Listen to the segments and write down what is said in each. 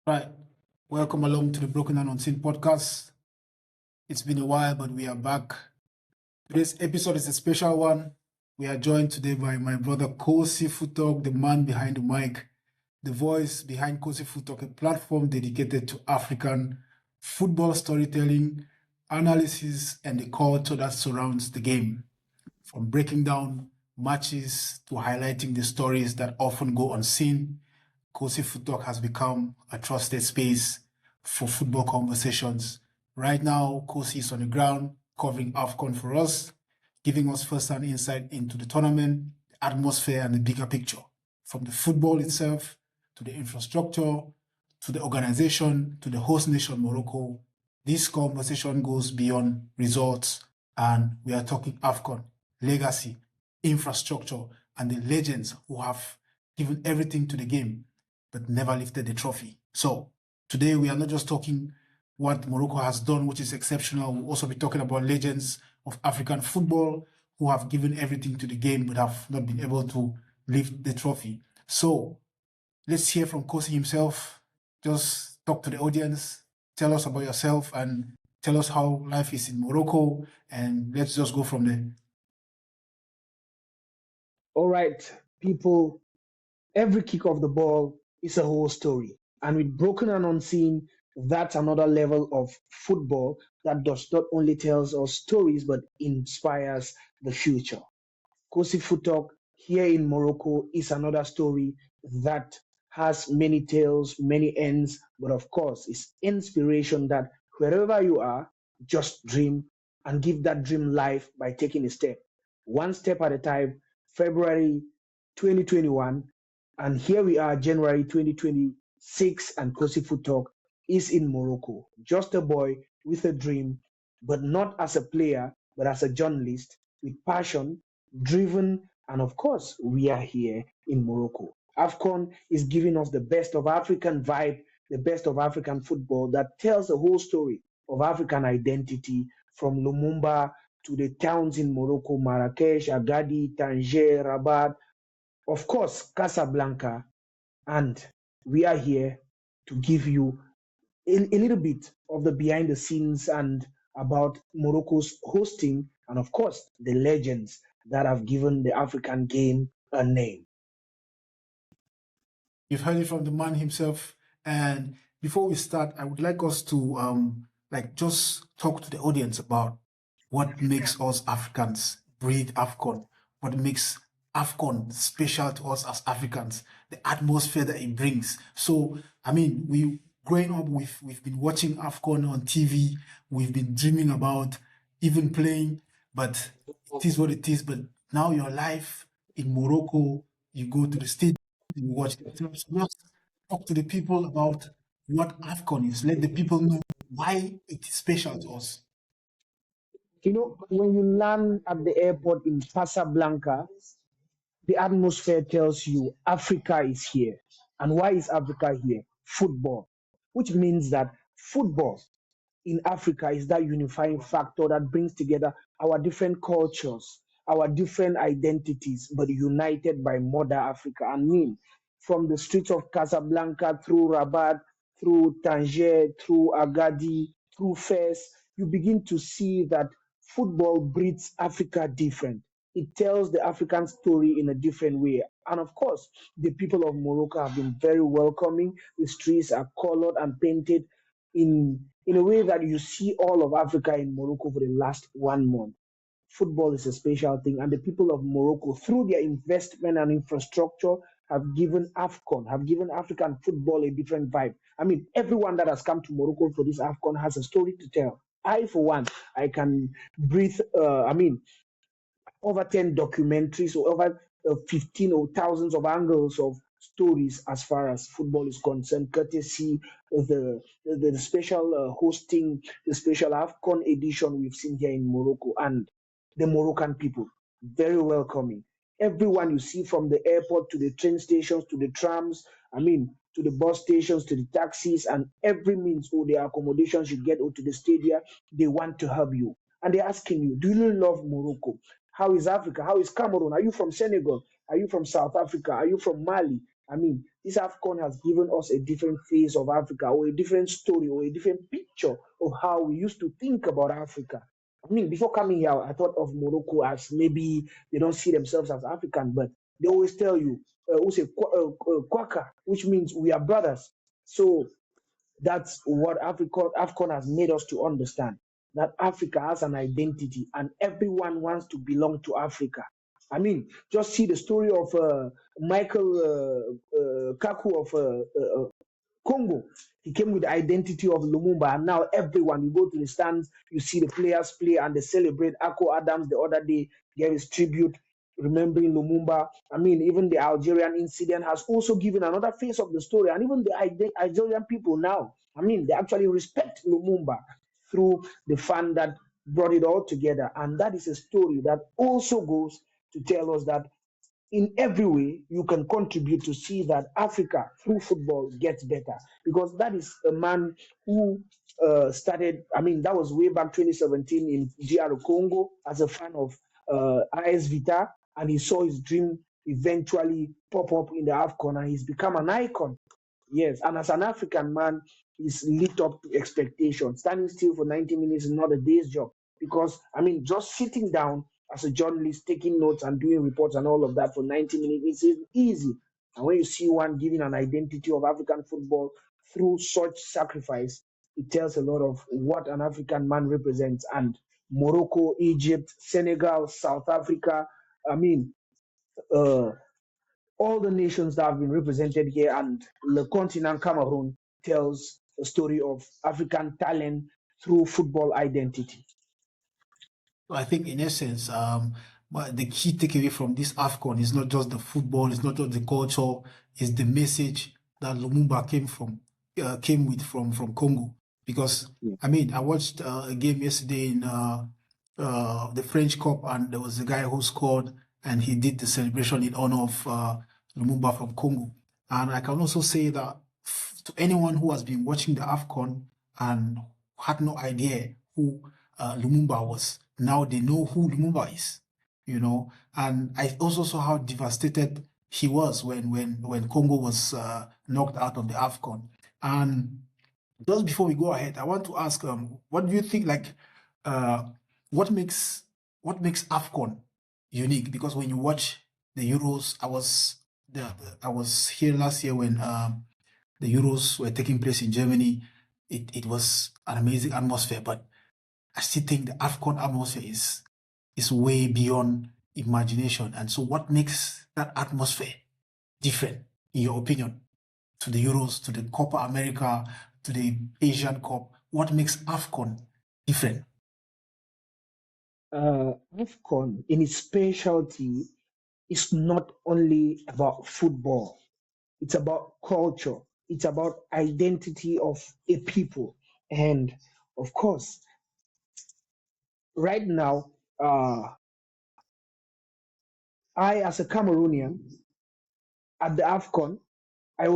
Right. Welcome along to the Broken&Unseen podcast. It's been a while, but we are back. Today's episode is a special one. We are joined today by my brother Kosifootalk, the man behind the mic, the voice behind Kosifootalk, a platform dedicated to African football storytelling, analysis, and the culture that surrounds the game. From breaking down matches to highlighting the stories that often go unseen, Kosifoot has become a trusted space for football conversations. Right now, Kosi is on the ground covering Afcon for us, giving us first-hand insight into the tournament, the atmosphere, and the bigger picture. From the football itself, to the infrastructure, to the organization, to the host nation, Morocco, this conversation goes beyond results, and we are talking Afcon, legacy, infrastructure, and the legends who have given everything to the game but never lifted the trophy. So today we are not just talking what Morocco has done, which is exceptional. We'll also be talking about legends of African football who have given everything to the game but have not been able to lift the trophy. So let's hear from Kosi himself. Just talk to the audience, tell us about yourself, and tell us how life is in Morocco, and let's just go from there. All right, people, every kick of the ball is a whole story. And with Broken and Unseen, that's another level of football that does not only tells us stories but inspires the future. Kosifoot here in Morocco is another story that has many tales, many ends, but of course, it's inspiration that wherever you are, just dream and give that dream life by taking a step, one step at a time. February 2021, and here we are, January 2026, and Kosifoot is in Morocco. Just a boy with a dream, but not as a player, but as a journalist with passion, driven, and of course, we are here in Morocco. AFCON is giving us the best of African vibe, the best of African football that tells the whole story of African identity from Lumumba to the towns in Morocco, Marrakesh, Agadir, Tangier, Rabat, of course, Casablanca. And we are here to give you a little bit of the behind the scenes and about Morocco's hosting, and of course, the legends that have given the African game a name. You've heard it from the man himself. And before we start, I would like us to just talk to the audience about what makes us Africans breathe Afcon, what makes Afcon special to us as Africans, the atmosphere that it brings. So, I mean, we growing up, we've been watching Afcon on TV, we've been dreaming about even playing, but it is what it is. But now your life in Morocco, you go to the stadium, you watch the clubs. Just talk to the people about what AFCON is. Let the people know why it is special to us. You know, when you land at the airport in Casablanca, the atmosphere tells you Africa is here. And why is Africa here? Football, which means that football in Africa is that unifying factor that brings together our different cultures, our different identities, but united by Mother Africa. I mean, from the streets of Casablanca through Rabat, through Tangier, through Agadir, through Fez, you begin to see that football breeds Africa different. It tells the African story in a different way. And of course, the people of Morocco have been very welcoming. The streets are colored and painted in a way that you see all of Africa in Morocco for the last 1 month. Football is a special thing, and the people of Morocco, through their investment and infrastructure, have given AFCON, have given African football a different vibe. I mean, everyone that has come to Morocco for this AFCON has a story to tell. I, for one, I can breathe. Over 10 documentaries or over 15 or thousands of angles of stories as far as football is concerned, courtesy of the special hosting, the special AFCON edition we've seen here in Morocco, and the Moroccan people, very welcoming. Everyone you see from the airport to the train stations to the trams, I mean, to the bus stations, to the taxis, and every means or the accommodations you get or to the stadia, they want to help you. And they're asking you, do you love Morocco? How is Africa? How is Cameroon? Are you from Senegal? Are you from South Africa? Are you from Mali? I mean, this AFCON has given us a different face of Africa, or a different story, or a different picture of how we used to think about Africa. I mean, before coming here, I thought of Morocco as maybe they don't see themselves as African, but they always tell you, who say Kwaka, which means we are brothers. So that's what AFCON has made us to understand, that Africa has an identity and everyone wants to belong to Africa. I mean, just see the story of Michael Kaku of Congo. He came with the identity of Lumumba, and now everyone, you go to the stands, you see the players play and they celebrate. Ako Adams the other day gave his tribute, remembering Lumumba. I mean, even the Algerian incident has also given another face of the story, and even the Algerian people now, I mean, they actually respect Lumumba through the fun that brought it all together. And that is a story that also goes to tell us that in every way you can contribute to see that Africa through football gets better, because that is a man who started. I mean, that was way back 2017 in DR Congo as a fan of AS Vita, and he saw his dream eventually pop up in the AFCON, and he's become an icon. Yes, and as an African man, he's lived up to expectations. Standing still for 90 minutes is not a day's job, because, I mean, just sitting down as a journalist, taking notes and doing reports and all of that for 90 minutes is easy. And when you see one giving an identity of African football through such sacrifice, it tells a lot of what an African man represents. And Morocco, Egypt, Senegal, South Africa, I mean, uh, all the nations that have been represented here, and the continent Cameroon tells a story of African talent through football identity. So I think in essence, but the key takeaway from this AFCON is not just the football, it's not just the culture, it's the message that Lumumba came with from Congo. Because Yeah. I mean, I watched a game yesterday in the French Cup, and there was a guy who scored, and he did the celebration in honor of Lumumba from Congo. And I can also say that to anyone who has been watching the AFCON and had no idea who Lumumba was, now they know who Lumumba is, you know. And I also saw how devastated he was when Congo was knocked out of the AFCON. And just before we go ahead, I want to ask, what do you think, like, uh, what makes AFCON unique? Because when you watch the Euros, I was here last year when the Euros were taking place in Germany. It was an amazing atmosphere, but I still think the AFCON atmosphere is way beyond imagination. And so what makes that atmosphere different, in your opinion, to the Euros, to the Copa America, to the Asian Cup? What makes AFCON different? AFCON, in its specialty, is not only about football, it's about culture, it's about identity of a people. And of course, right now, I, as a Cameroonian, at the AFCON, I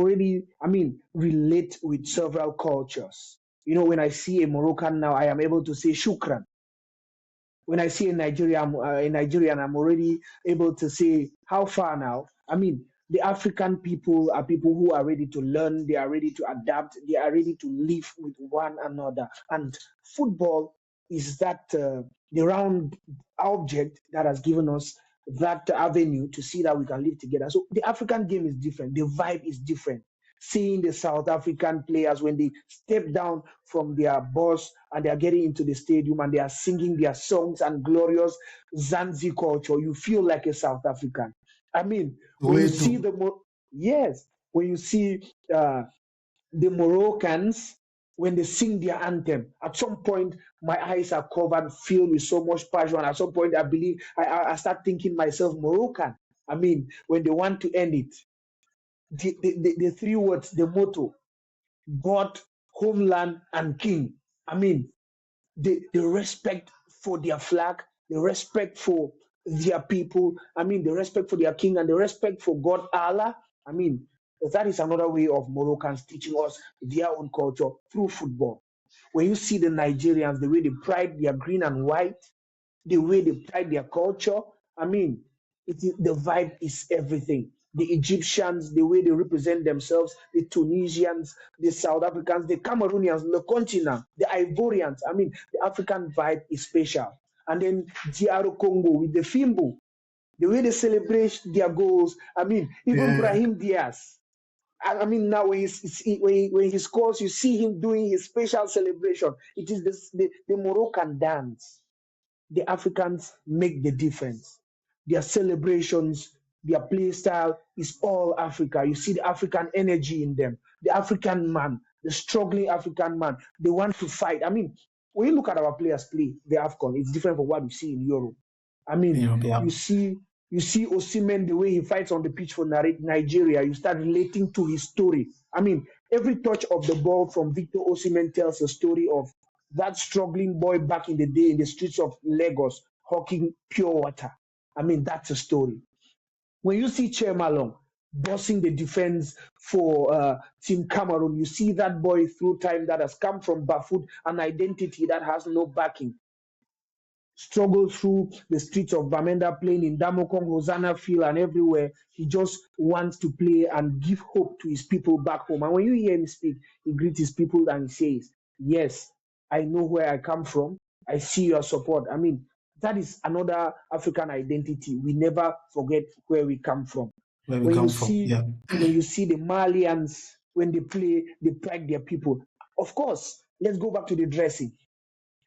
mean, relate with several cultures. You know, when I see a Moroccan now, I am able to say shukran. When I see a Nigerian, I'm already able to say how far now. I mean, the African people are people who are ready to learn, they are ready to adapt, they are ready to live with one another. And football is that the round object that has given us that avenue to see that we can live together. So the African game is different, the vibe is different. Seeing the South African players when they step down from their bus and they are getting into the stadium and they are singing their songs and glorious Zanzi culture, you feel like a South African. I mean, when you see Soweto. yes, when you see the Moroccans, when they sing their anthem, at some point my eyes are covered, filled with so much passion. At some point, I believe I start thinking myself Moroccan. I mean, when they want to end it, the three words, the motto, God, homeland, and king. I mean, the respect for their flag, the respect for their people, I mean, the respect for their king, and the respect for God, Allah. I mean, that is another way of Moroccans teaching us their own culture through football. When you see the Nigerians, the way they pride their green and white, the way they pride their culture, I mean, the vibe is everything. the Egyptians, the way they represent themselves, the Tunisians, the South Africans, the Cameroonians, the continent, the Ivorians. I mean, the African vibe is special. And then DR Congo with the Fimbo, the way they celebrate their goals. I mean, even Yeah. Brahim Diaz. I mean, now when he scores, you see him doing his special celebration. It is the Moroccan dance. The Africans make the difference. Their celebrations, their play style is all Africa. You see the African energy in them. The African man, the struggling African man, they want to fight. I mean, when you look at our players play the AFCON, it's different from what we see in Europe. I mean, Europe, yeah. you see Osimhen the way he fights on the pitch for Nigeria. You start relating to his story. I mean, every touch of the ball from Victor Osimhen tells a story of that struggling boy back in the day in the streets of Lagos hawking pure water. I mean, that's a story. When you see Malong bossing the defense for Team Cameroon, you see that boy through time that has come from Bafut, an identity that has no backing, struggle through the streets of Bamenda, playing in Damokong, Hosanna Field, and everywhere. He just wants to play and give hope to his people back home. And when you hear him speak, he greets his people and he says, yes, I know where I come from. I see your support. I mean, that is another African identity. We never forget where we come from. Where we When you come from, see yeah. when you see the Malians, when they play, they pride their people. Of course, let's go back to the dressing.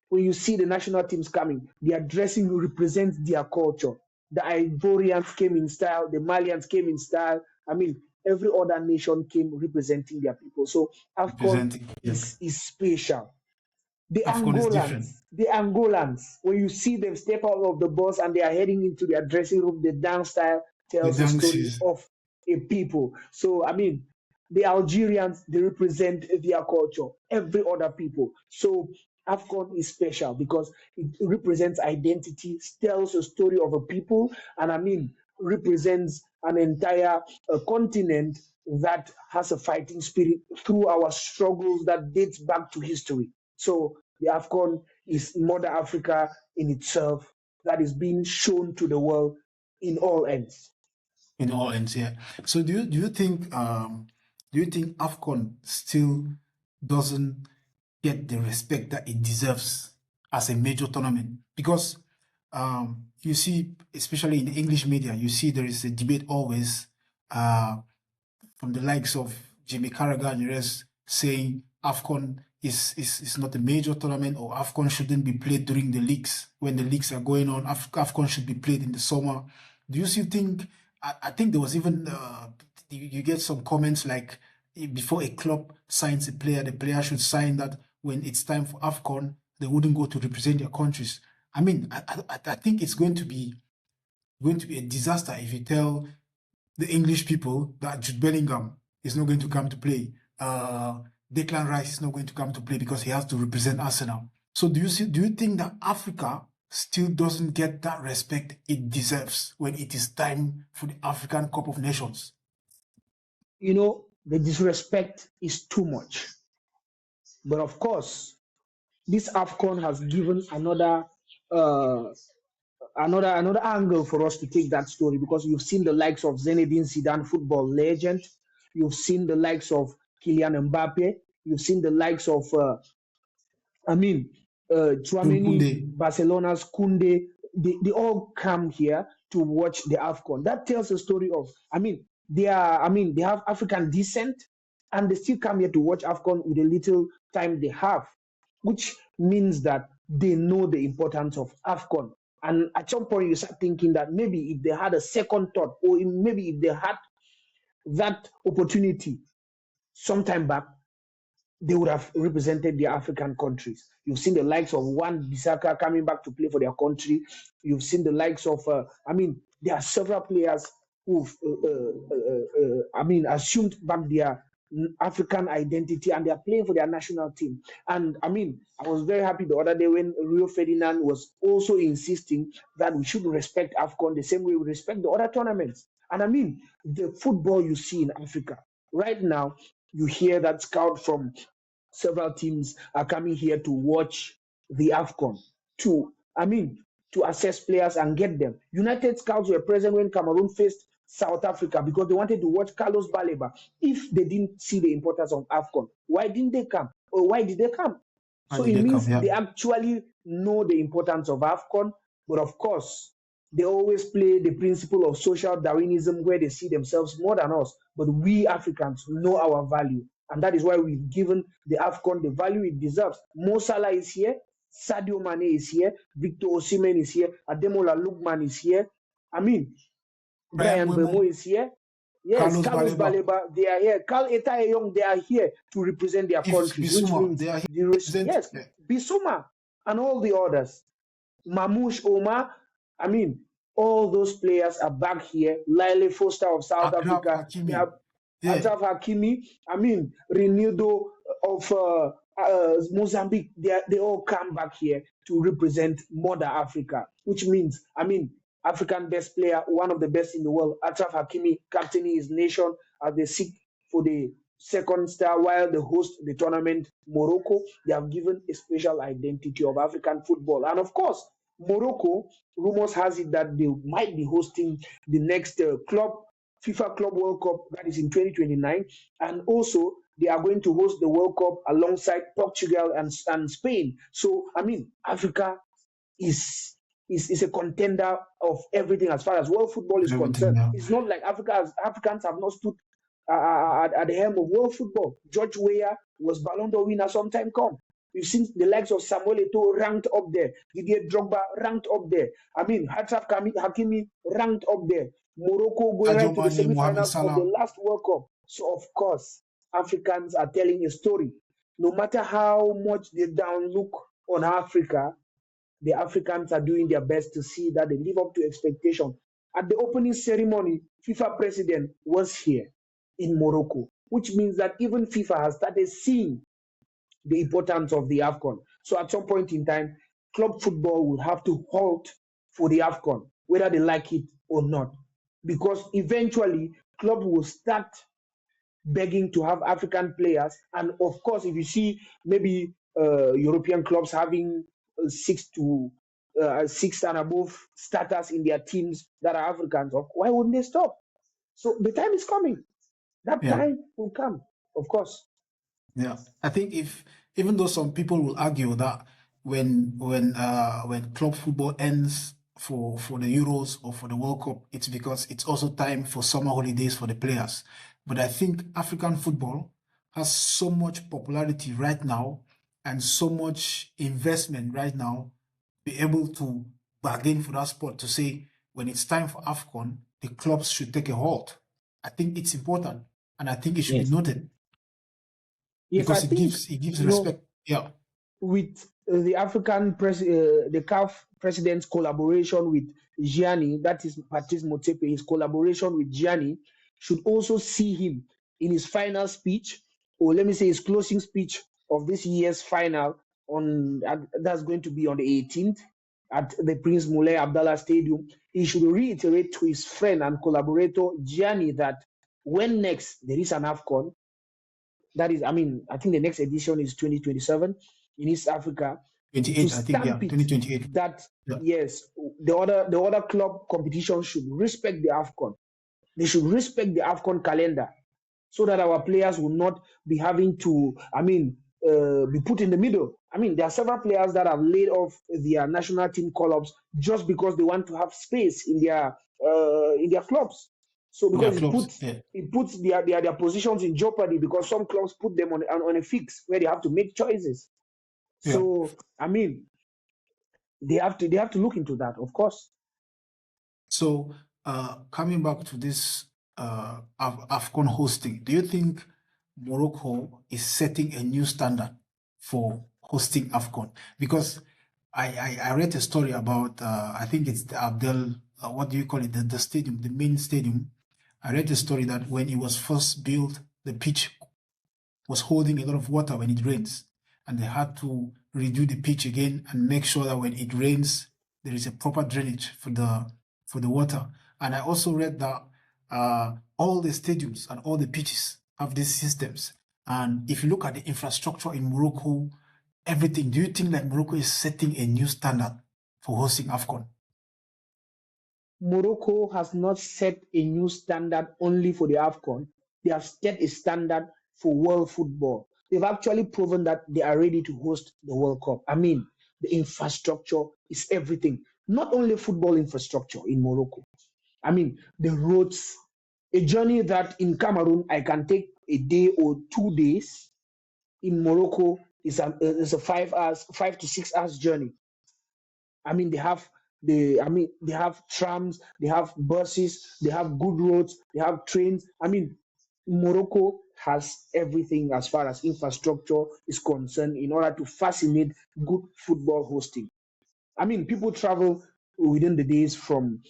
When you see the national teams coming, their dressing represents their culture. The Ivorians came in style, the Malians came in style. I mean, every other nation came representing their people. So AFCON Representing, yeah. is special. The AFCON is Angolans, different. the Angolans, when you see them step out of the bus and they are heading into their dressing room, the dance style The tells a story dances, of a people. So, I mean, the Algerians, they represent their culture, every other people. So, AFCON is special because it represents identity, tells a story of a people, and I mean, represents an entire continent that has a fighting spirit through our struggles that dates back to history. So the AFCON is Mother Africa in itself that is being shown to the world in all ends. in all ends, yeah. So do you think AFCON still doesn't get the respect that it deserves as a major tournament? Because you see, especially in the English media, you see there is a debate always uh, from the likes of Jimmy Carragher and the rest saying AFCON is not a major tournament, or AFCON shouldn't be played during the leagues. When the leagues are going on, AFCON should be played in the summer. Do you still think, I think there was even, you get some comments like before a club signs a player, the player should sign that when it's time for AFCON, they wouldn't go to represent their countries. I mean, I think it's going to be a disaster if you tell the English people that Jude Bellingham is not going to come to play. Declan Rice is not going to come to play because he has to represent Arsenal. So do you think that Africa still doesn't get that respect it deserves when it is time for the African Cup of Nations? You know, the disrespect is too much. But of course, this AFCON has given uh, another angle for us to take that story because you've seen the likes of Zinedine Zidane, football legend. You've seen the likes of Kylian Mbappe. You've seen the likes of I mean, Chouameni, Kunde, Barcelona's Kunde, they all come here to watch the AFCON. That tells a story of, they have African descent and they still come here to watch AFCON with the little time they have, which means that they know the importance of AFCON. And at some point, you start thinking that maybe if they had a second thought, or maybe if they had that opportunity sometime back, they would have represented their African countries. You've seen the likes of Wan Bissaka coming back to play for their country. You've seen the likes of, there are several players who've, assumed back their African identity and they are playing for their national team. And I was very happy the other day when Rio Ferdinand was also insisting that we should respect AFCON the same way we respect the other tournaments. And the football you see in Africa right now, you hear that scout from several teams are coming here to watch the AFCON to to assess players and get them. United scouts were present when Cameroon faced South Africa because they wanted to watch Carlos Baleba. If they didn't see the importance of AFCON, why didn't they come? Or why did they come? How So did it they come? means Yeah. they actually know the importance of AFCON, but of course, they always play the principle of social Darwinism where they see themselves more than us. But we Africans know our value. And that is why we've given the AFCON the value it deserves. Mo Salah is here, Sadio Mane is here, Victor Osimhen is here, Ademola Lookman is here. I mean, Brian Brian Bemo Wemo, is here. Yes, Carlos Carlos Baleba, Baleba, they are here. Carl Etayong, they are here to represent their if countries, which Bissouma, means they are here the to represent. yes, Bissouma and all the others. Mamouche Omar, I mean, all those players are back here. Lyle Foster of South Akraf Africa, they Hakimi. have Yeah, Achraf Hakimi, I mean, Renildo of Mozambique, they all come back here to represent Mother Africa, which means, I mean, African best player, one of the best in the world, Achraf Hakimi, captaining his nation as they seek for the second star while they host the tournament, Morocco. They have given a special identity of African football. And of course, Morocco, rumors has it that they might be hosting the next FIFA Club World Cup that is in 2029, and also they are going to host the World Cup alongside Portugal and Spain. So I mean, Africa is is a contender of everything as far as world football is everything. concerned. Yeah, It's not like Africans have not stood at the helm of world football. George Weah was Ballon d'Or winner some time come. We've seen the likes of Samuel Eto'o ranked up there, Didier Drogba ranked up there. I mean, Hakimi ranked up there. Morocco going Sadio right to the Mane, Mohamed semi-finals of the Salah. last World Cup. So of course, Africans are telling a story. No matter how much they down look on Africa, the Africans are doing their best to see that they live up to expectation. At the opening ceremony, FIFA president was here in Morocco, which means that even FIFA has started seeing the importance of the AFCON. So at some point in time, club football will have to halt for the AFCON, whether they like it or not. Because eventually, club will start begging to have African players. And of course, if you see maybe European clubs having six and above starters in their teams that are Africans, why wouldn't they stop? So the time is coming. That Yeah, time will come, of course. yeah. I think if even though some people will argue that when club football ends for the Euros or for the World Cup, it's because it's also time for summer holidays for the players. But I think African football has so much popularity right now and so much investment right now, be able to bargain for that spot to say when it's time for AFCON, the clubs should take a halt. I think it's important and I think it should be Yes. noted Yes, I because think, it gives you know, respect. Yeah, with the CAF president's collaboration with Gianni, that is Patrice Motsepe, his collaboration with Gianni should also see him in his final speech, or let me say his closing speech of this year's final that's going to be on the 18th at the Prince Moulay Abdallah Stadium. He should reiterate to his friend and collaborator Gianni that when next there is an AFCON, that is, I mean, I think the next edition is 2027 in East Africa, to 28, I think. Yeah, stamp it 2028. that Yeah, yes, the other club competition should respect the AFCON. They should respect the AFCON calendar so that our players will not be having to, I mean, be put in the middle. I mean, there are several players that have laid off their national team call-ups just because they want to have space in their clubs. So yeah, because it clubs. puts Yeah, it puts their positions in jeopardy because some clubs put them on a fix where they have to make choices. yeah. So I mean, they have to look into that, of course. So, coming back to this AFCON hosting, do you think Morocco is setting a new standard for hosting AFCON? Because I read a story about, I think it's the Abdel, what do you call it, the stadium, the main stadium. I read a story that when it was first built, the pitch was holding a lot of water when it rains. And they had to redo the pitch again and make sure that when it rains, there is a proper drainage for the water. And I also read that all the stadiums and all the pitches have these systems. And if you look at the infrastructure in Morocco, everything, do you think that Morocco is setting a new standard for hosting AFCON? Morocco has not set a new standard only for the AFCON. They have set a standard for world football. They've actually proven that they are ready to host the World Cup. I mean, the infrastructure is everything. Not only football infrastructure in Morocco. I mean, the roads, a journey that in Cameroon I can take a day or 2 days, in Morocco is a 5 hours, 5 to 6 hours journey. I mean, they have trams, they have buses, they have good roads, they have trains. I mean, Morocco has everything as far as infrastructure is concerned in order to facilitate good football hosting. I mean, people travel within the days from,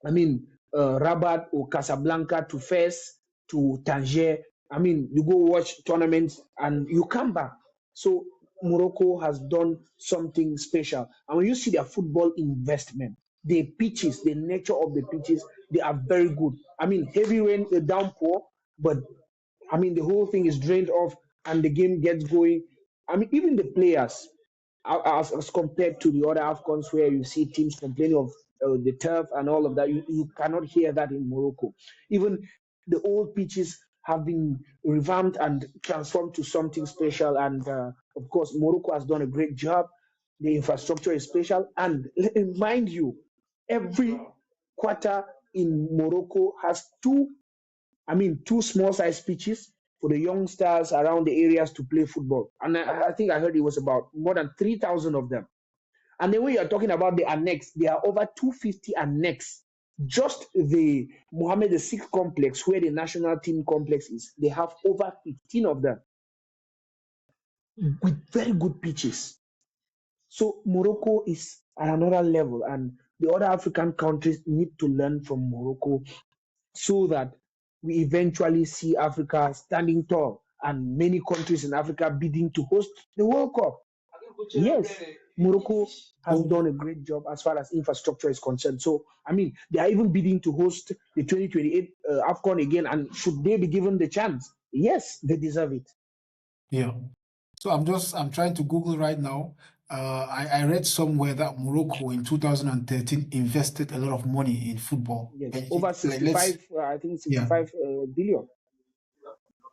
I mean, Rabat or Casablanca to Fez to Tangier. I mean, you go watch tournaments and you come back. So Morocco has done something special. And when you see their football investment, the pitches, the nature of the pitches, they are very good. I mean, heavy rain, a downpour, but I mean, the whole thing is drained off and the game gets going. I mean, even the players, as compared to the other AFCONs where you see teams complaining of the turf and all of that, you cannot hear that in Morocco. Even the old pitches have been revamped and transformed to something special. And of course, Morocco has done a great job. The infrastructure is special. And mind you, every quarter in Morocco has two small size pitches for the youngsters around the areas to play football. And I think I heard it was about more than 3,000 of them. And then when you're talking about the annex, there are over 250 annex. Just the Mohammed VI complex, where the national team complex is, they have over 15 of them with very good pitches. So Morocco is at another level, and the other African countries need to learn from Morocco so that we eventually see Africa standing tall and many countries in Africa bidding to host the World Cup. Yes, Morocco has So, done a great job as far as infrastructure is concerned. So, I mean, they are even bidding to host the 2028 AFCON again. And should they be given the chance? Yes, they deserve it. yeah. So I'm trying to Google right now. I read somewhere that Morocco in 2013 invested a lot of money in football. Yes, And over like, let's 65, I think yeah, 65 billion.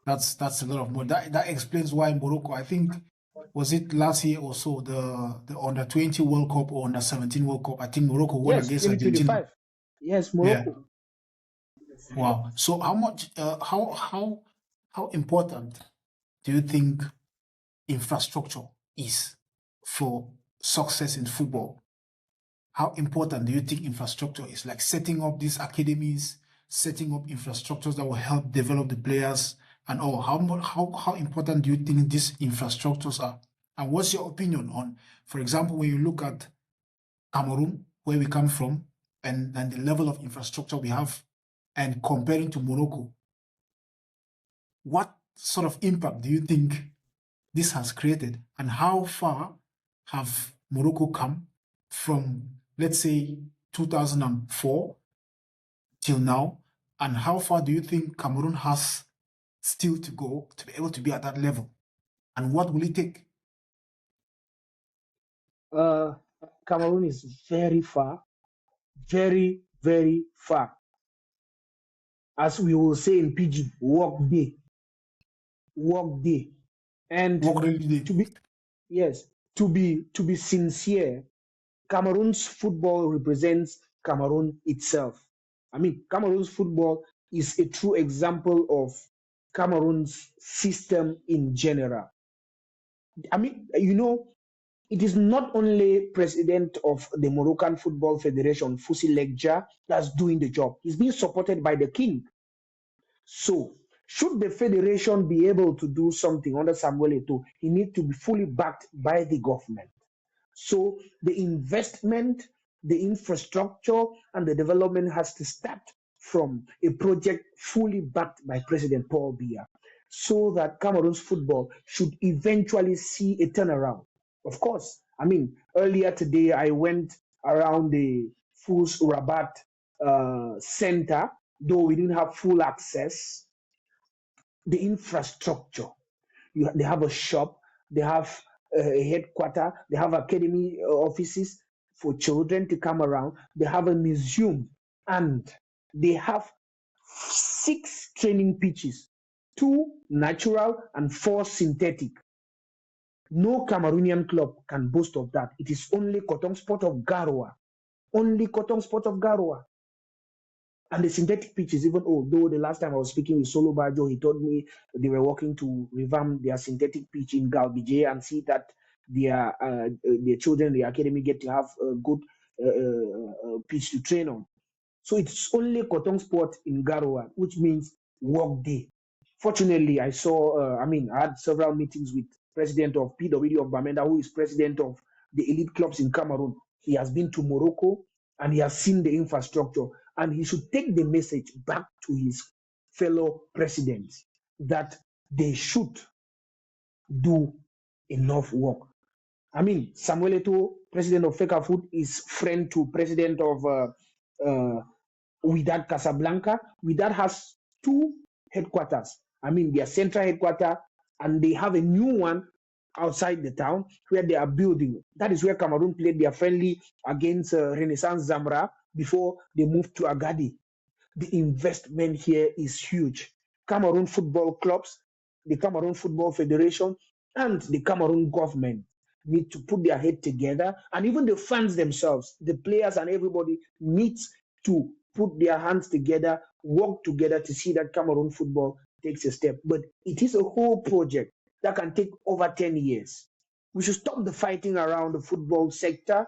that's a lot of money. That explains why Morocco, I think, was it last year or so, the under 20 World Cup or under 17 World Cup? I think Morocco won Yes, against Argentina. 2025. Yes, Yeah. Morocco. Wow. So how much how important do you think infrastructure is for success in football? How important do you think infrastructure is? Like setting up these academies, setting up infrastructures that will help develop the players and all. How important do you think these infrastructures are? And what's your opinion on, for example, when you look at Cameroon, where we come from, and the level of infrastructure we have, and comparing to Morocco, what sort of impact do you think this has created, and how far have Morocco come from, let's say, 2004 till now, and how far do you think Cameroon has still to go to be able to be at that level, and what will it take? Uh, Cameroon is very far, very, very far. As we will say in Pidgin, work day. And What really to be yes, to be sincere, Cameroon's football represents Cameroon itself. I mean, Cameroon's football is a true example of Cameroon's system in general. I mean, it is not only president of the Moroccan Football Federation, Foussi Lekja, that's doing the job. He's being supported by the king. So, should the federation be able to do something under Samuel Eto'o, he needs to be fully backed by the government. So the investment, the infrastructure, and the development has to start from a project fully backed by President Paul Biya, so that Cameroon's football should eventually see a turnaround. Of course, I mean, earlier today I went around the Fous Rabat center, though we didn't have full access. The infrastructure, they have a shop, they have a headquarter, they have academy offices for children to come around, they have a museum. and they have 6 training pitches, 2 natural and 4 synthetic. No Cameroonian club can boast of that. It is only Sport of Garoua. Only Sport of Garoua. And the synthetic pitches, even although the last time I was speaking with Solo Bajo, he told me they were working to revamp their synthetic pitch in Galbije and see that their children, the academy, get to have a good pitch to train on. So it's only Cotton Sport in Garoua, which means work day. Fortunately, I had several meetings with president of PWD of Bamenda, who is president of the elite clubs in Cameroon. He has been to Morocco and he has seen the infrastructure, and he should take the message back to his fellow presidents that they should do enough work. I mean, Samuel Eto'o, president of Fecafoot, is friend to president of Wydad Casablanca. Wydad has 2 headquarters. I mean, their central headquarters, and they have a new one outside the town where they are building. That is where Cameroon played their friendly against Renaissance Zamra before they moved to Agadi. The investment here is huge. Cameroon football clubs, the Cameroon Football Federation, and the Cameroon government need to put their head together, and even the fans themselves, the players and everybody needs to put their hands together, work together to see that Cameroon football takes a step. But it is a whole project that can take over 10 years. We should stop the fighting around the football sector,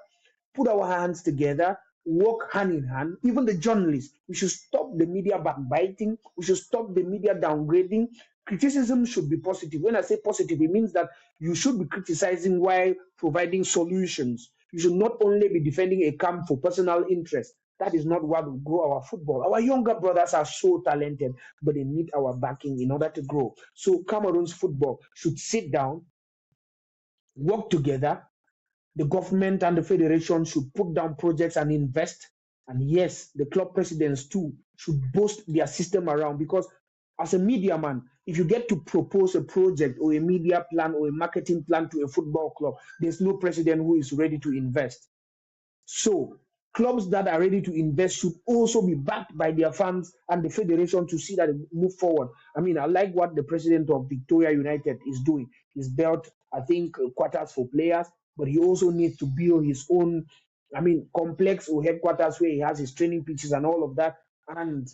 put our hands together, work hand in hand. Even the journalists, we should stop the media backbiting. We should stop the media downgrading. Criticism should be positive. When I say positive, it means that you should be criticizing while providing solutions. You should not only be defending a camp for personal interest. That is not what will grow our football. Our younger brothers are so talented, but they need our backing in order to grow. So Cameroon's football should sit down, work together. The government and the federation should put down projects and invest. And yes, the club presidents too should boost their system around, because as a media man, if you get to propose a project or a media plan or a marketing plan to a football club, there's no president who is ready to invest. So clubs that are ready to invest should also be backed by their fans and the federation to see that it move forward. I mean, I like what the president of Victoria United is doing. He's built, I think, quarters for players, but he also needs to build his own, complex or headquarters where he has his training pitches and all of that. And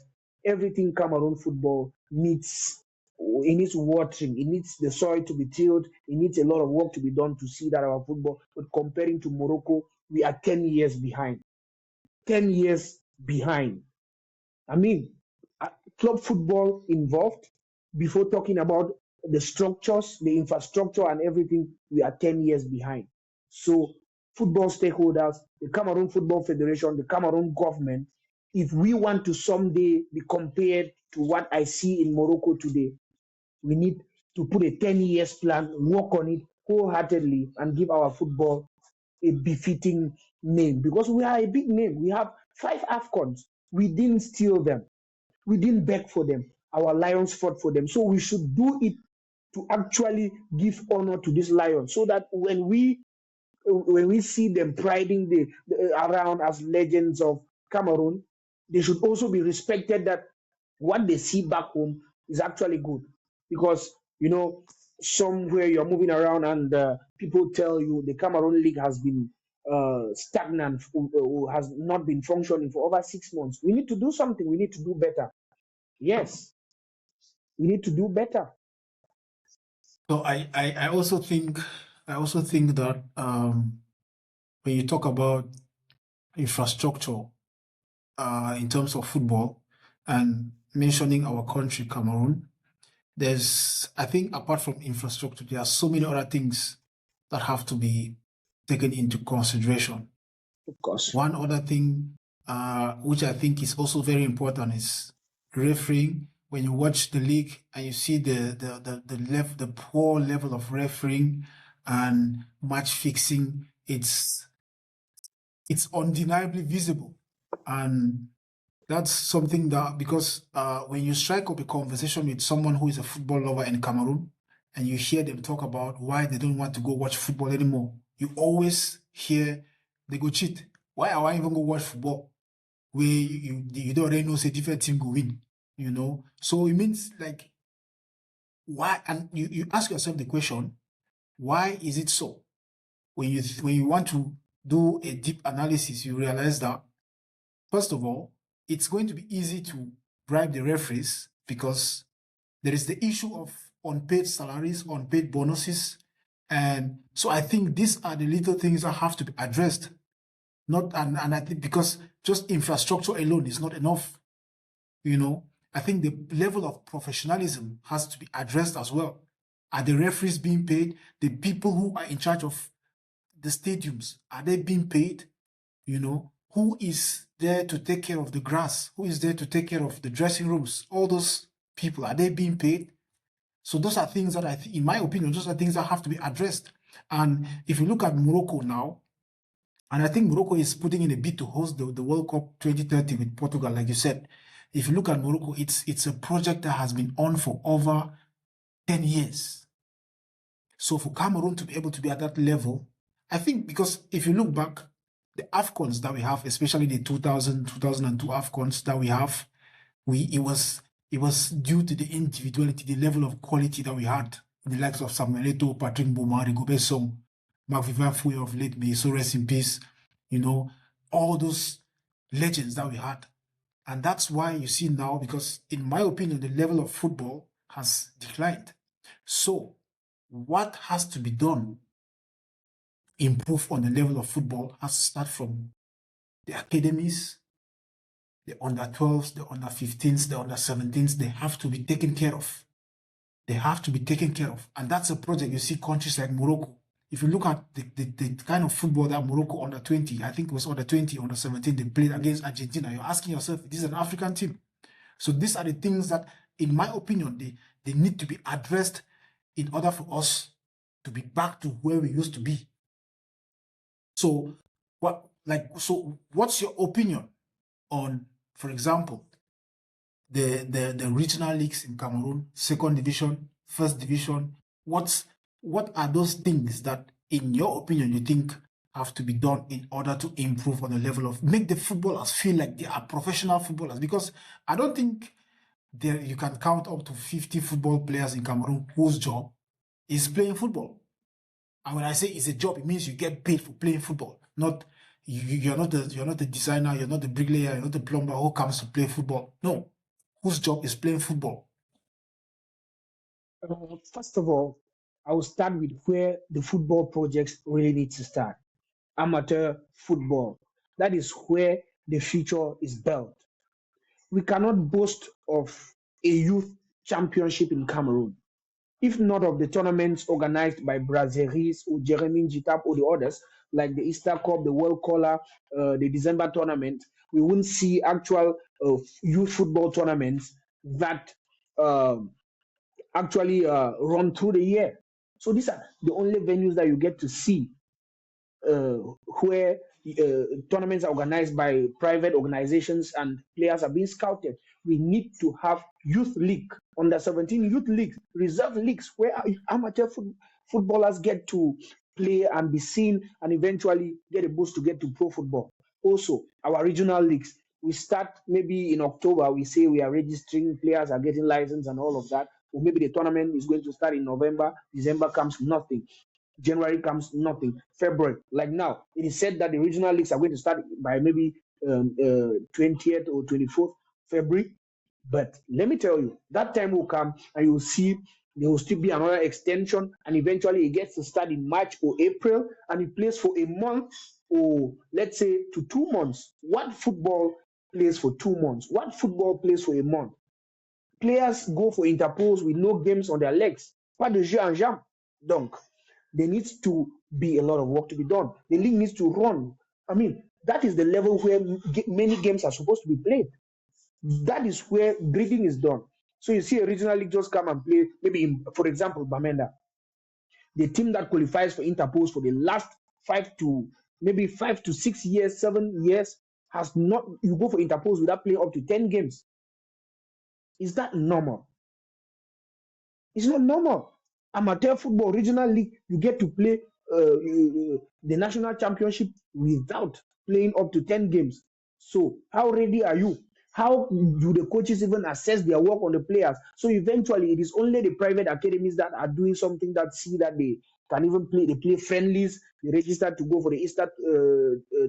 everything Cameroon football needs, it needs watering, it needs the soil to be tilled, it needs a lot of work to be done to see that our football, but comparing to Morocco, we are 10 years behind. 10 years behind. Club football involved, before talking about the structures, the infrastructure, and everything, we are 10 years behind. So, football stakeholders, the Cameroon Football Federation, the Cameroon government, if we want to someday be compared to what I see in Morocco today, we need to put a 10 years plan, work on it wholeheartedly, and give our football a befitting name, because we are a big name. We have 5 AFCONs. We didn't steal them. We didn't beg for them. Our Lions fought for them. So we should do it to actually give honor to these Lions, so that when we see them priding around as legends of Cameroon, they should also be respected that what they see back home is actually good. Because, somewhere you're moving around and people tell you the Cameroon League has been stagnant, has not been functioning for over 6 months. We need to do something. We need to do better. Yes, we need to do better. So I also think that when you talk about infrastructure in terms of football and mentioning our country, Cameroon, I think apart from infrastructure, there are so many other things that have to be taken into consideration. Of course. One other thing which I think is also very important is refereeing. When you watch the league and you see the poor level of refereeing and match fixing, it's undeniably visible. And that's something that, because when you strike up a conversation with someone who is a football lover in Cameroon and you hear them talk about why they don't want to go watch football anymore, you always hear they go cheat. Why are I even go watch football? where you don't already know say different team go win, you know. So it means like why, and you ask yourself the question, why is it so? When you want to do a deep analysis, you realize that first of all, it's going to be easy to bribe the referees because there is the issue of unpaid salaries, unpaid bonuses. And so I think these are the little things that have to be addressed. Not and I think because just infrastructure alone is not enough. You know, I think the level of professionalism has to be addressed as well. Are the referees being paid? The people who are in charge of the stadiums, are they being paid? You know, who is there to take care of the grass? Who is there to take care of the dressing rooms? All those people, are they being paid? So those are things that in my opinion, those are things that have to be addressed. And if you look at Morocco now, and I think Morocco is putting in a bid to host the World Cup 2030 with Portugal, like you said. If you look at Morocco, it's a project that has been on for over 10 years. So for Cameroon to be able to be at that level, I think because if you look back, the AFCONs that we have, especially the 2002 AFCONs that we have, it was due to the individuality, the level of quality that we had in the likes of Samuel Eto'o, Patrick Mboma, Rigobert Song, Marc-Vivien Foé of late, may so rest in peace, you know, all those legends that we had. And that's why you see now, because in my opinion, the level of football has declined. So what has to be done, improve on the level of football, has to start from the academies, the under-12s, the under-15s, the under-17s. They have to be taken care of. They have to be taken care of. And that's a project you see countries like Morocco. If you look at the kind of football that Morocco under-20, I think it was under-20, under-17, they played against Argentina, you're asking yourself, this is an African team. So these are the things that, in my opinion, they need to be addressed in order for us to be back to where we used to be. So what's your opinion on, for example, the regional leagues in Cameroon, second division, first division? What are those things that, in your opinion, you think have to be done in order to improve on the level of, make the footballers feel like they are professional footballers? Because I don't think you can count up to 50 football players in Cameroon whose job is playing football. And when I say it's a job, it means you get paid for playing football. Not you're not the designer, you're not the bricklayer, you're not the plumber who comes to play football. No, whose job is playing football. First of all, I will start with where the football projects really need to start. Amateur football. That is where the future is built. We cannot boast of a youth championship in Cameroon if not of the tournaments organized by Brasseries or Jeremy Jitap or the others, like the Easter Cup, the World Collar, the December tournament. We wouldn't see actual youth football tournaments that actually run through the year. So these are the only venues that you get to see uh, where tournaments are organized by private organizations and players are being scouted. We need to have youth league, under 17 youth leagues, reserve leagues where amateur footballers get to play and be seen and eventually get a boost to get to pro football. Also, our regional leagues. We start maybe in October, we say we are registering, players are getting license and all of that. Or maybe the tournament is going to start in November, December comes nothing. January comes nothing. February, like now, it is said that the regional leagues are going to start by maybe 20th or 24th February. But let me tell you, that time will come and you'll see there will still be another extension, and eventually it gets to start in March or April, and it plays for a month or let's say to 2 months. What football plays for 2 months? What football plays for a month? Players go for interpose with no games on their legs. Pas de jeu en jambes. Donc, there needs to be a lot of work to be done. The league needs to run. I mean, that is the level where many games are supposed to be played. That is where grading is done. So you see a regional league just come and play, maybe for example, Bamenda. The team that qualifies for interpose for the last 5 to 6 years, 7 years, has not, you go for interpose without playing up to 10 games. Is that normal? It's not normal. Amateur football, regional league, you get to play the national championship without playing up to 10 games. So how ready are you? How do the coaches even assess their work on the players? So eventually, it is only the private academies that are doing something that see that they can even play. They play friendlies. They register to go for the Easter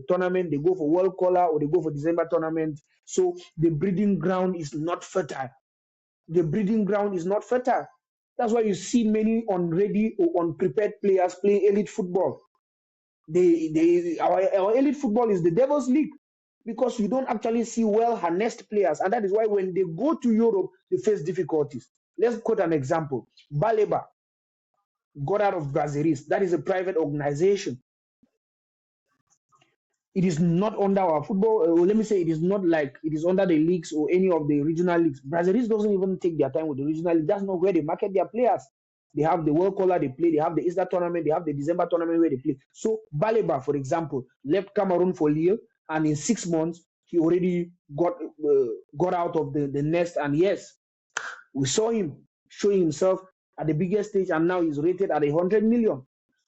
tournament. They go for World Collar or they go for December tournament. So the breeding ground is not fertile. The breeding ground is not fertile. That's why you see many unready or unprepared players playing elite football. Our elite football is the devil's league because you don't actually see well harnessed players, and that is why when they go to Europe, they face difficulties. Let's quote an example. Baleba got out of Brazilis. That is a private organization. It is not under our football, or let me say, it is not like it is under the leagues or any of the regional leagues. Brazilis doesn't even take their time with the regional league. That's not where they market their players. They have the World Collar they play, they have the Easter tournament, they have the December tournament where they play. So Baleba, for example, left Cameroon for Lille, and in 6 months he already got out of the nest. And yes, we saw him showing himself at the biggest stage, and now he's rated at 100 million.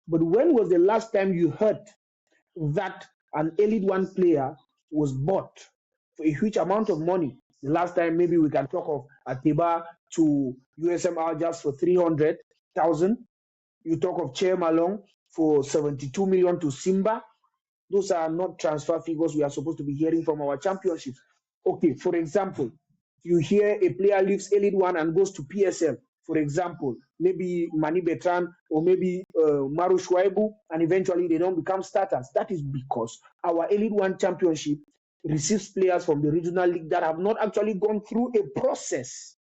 But when was the last time you heard that an Elite One player was bought for a huge amount of money? The last time maybe we can talk of Atiba to USM Algiers for 300,000. You talk of Che Malong for 72 million to Simba. Those are not transfer figures we are supposed to be hearing from our championships. Okay, for example, you hear a player leaves Elite One and goes to PSL. For example, maybe Mani Betran or maybe Maru Shwaibu, and eventually they don't become starters. That is because our Elite One championship receives players from the regional league that have not actually gone through a process.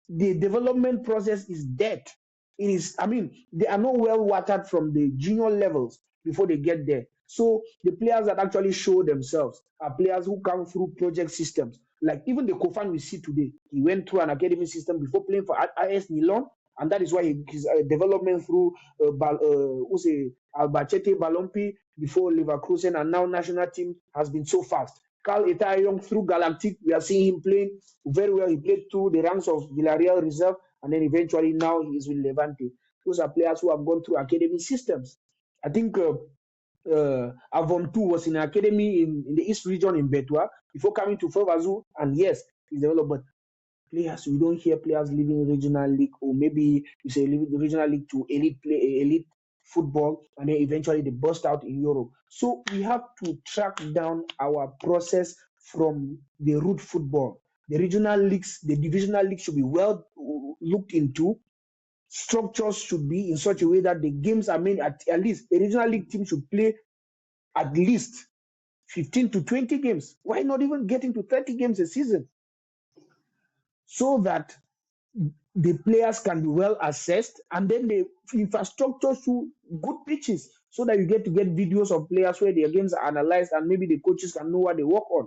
The development process is dead. It is, I mean, they are not well watered from the junior levels before they get there. So the players that actually show themselves are players who come through project systems. Like even the Kofan we see today, he went through an academy system before playing for IS Milan, and that is why his development through Albacete Balompi before Leverkusen and now national team has been so fast. Carl Etayong through Galactic, we are seeing him playing very well. He played through the ranks of Villarreal Reserve, and then eventually now he is with Levante. Those are players who have gone through academy systems. I think Avon 2 was in academy in the East region in Betua before coming to Fovazu, and yes, he's developed. But players, we don't hear players leaving regional league, or maybe you say leaving the regional league to elite football, and then eventually they burst out in Europe. So we have to track down our process from the root football. The regional leagues, the divisional leagues should be well looked into. Structures should be in such a way that the games are made at least a regional league team should play at least 15 to 20 games. Why not even getting to 30 games a season? So that the players can be well assessed, and then the infrastructure should good pitches so that you get to get videos of players where their games are analyzed, and maybe the coaches can know what they work on.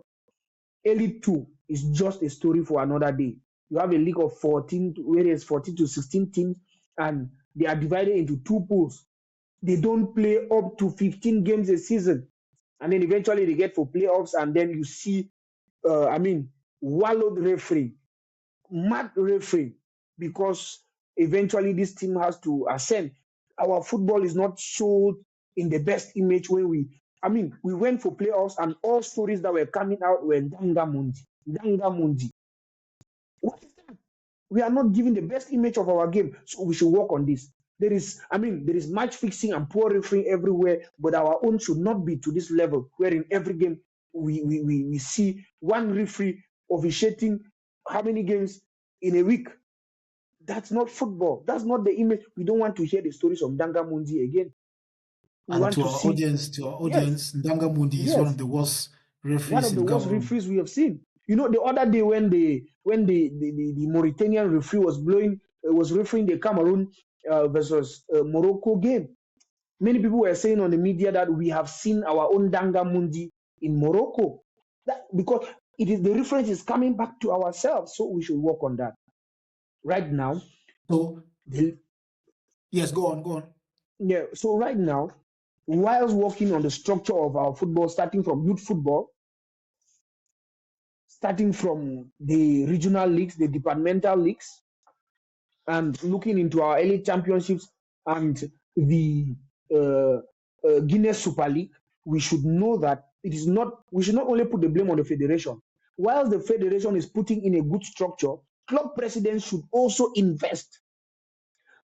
Elite 2 is just a story for another day. You have a league of 14, where there's 14 to 16 teams, and they are divided into two pools. They don't play up to 15 games a season, and then eventually they get for playoffs, and then you see, wallowed referee, mad referee, because eventually this team has to ascend. Our football is not showed in the best image when we went for playoffs, and all stories that were coming out were Danga Mundi. Danga Mundi. What is that? We are not giving the best image of our game, so we should work on this. There is match fixing and poor refereeing everywhere, but our own should not be to this level, where in every game we see one referee officiating how many games in a week. That's not football. That's not the image. We don't want to hear the stories of Danga Mundi again. We And want to to our see, audience, yes, Ndanga Mundi is one yes, of the worst one referees of the in worst Cameroon. referees we have seen. You know, the other day when the Mauritanian referee was refereeing the Cameroon versus Morocco game, many people were saying on the media that we have seen our own Danga Mundi in Morocco. That because the reference is coming back to ourselves, so we should work on that. Right now, So, the, yes, go on, go on. yeah. So right now, whilst working on the structure of our football, starting from youth football, starting from the regional leagues, the departmental leagues, and looking into our elite championships and the Guinness Super League, we should know that It is not. We should not only put the blame on the federation. Whilst the federation is putting in a good structure, club presidents should also invest.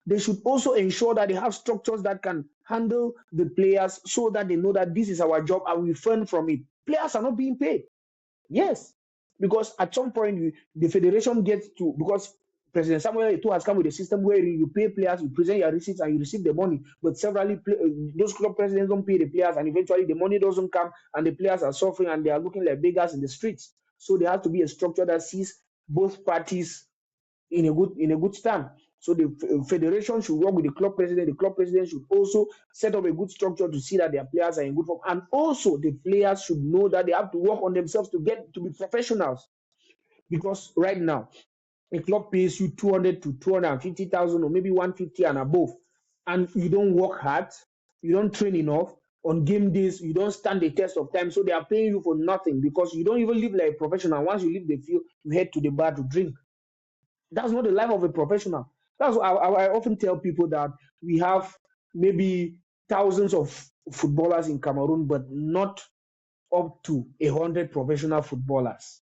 They should also ensure that they have structures that can handle the players so that they know that this is our job and we fund from it. Players are not being paid. Yes, because at some point the federation gets to, because President Samuel Eto'o has come with a system where you pay players, you present your receipts, and you receive the money. But severally, those club presidents don't pay the players, and eventually the money doesn't come, and the players are suffering, and they are looking like beggars in the streets. So there has to be a structure that sees both parties in a good stand. So the federation should work with the club president. The club president should also set up a good structure to see that their players are in good form. And also the players should know that they have to work on themselves to get to be professionals. Because right now, a club pays you 200 to 250,000 or maybe 150 and above, and you don't work hard, you don't train enough. On game days, you don't stand the test of time, so they are paying you for nothing because you don't even live like a professional. Once you leave the field, you head to the bar to drink. That's not the life of a professional. That's why I often tell people that we have maybe thousands of footballers in Cameroon, but not up to 100 professional footballers.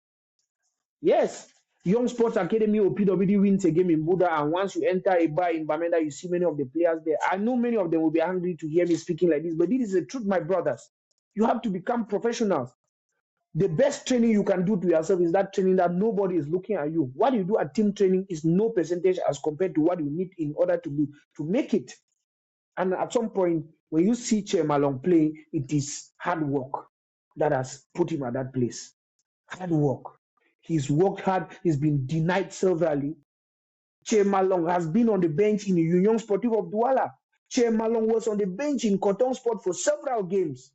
Yes, Young Sports Academy or PWD wins a game in Buda, and once you enter a bar in Bamenda, you see many of the players there. I know many of them will be angry to hear me speaking like this, but this is the truth, my brothers. You have to become professionals. The best training you can do to yourself is that training that nobody is looking at you. What you do at team training is no percentage as compared to what you need in order to do to make it. And at some point, when you see Che Malong play, it is hard work that has put him at that place. Hard work. He's worked hard. He's been denied severally. Che Malong has been on the bench in the Union Sportive of Douala. Che Malong was on the bench in Coton Sport for several games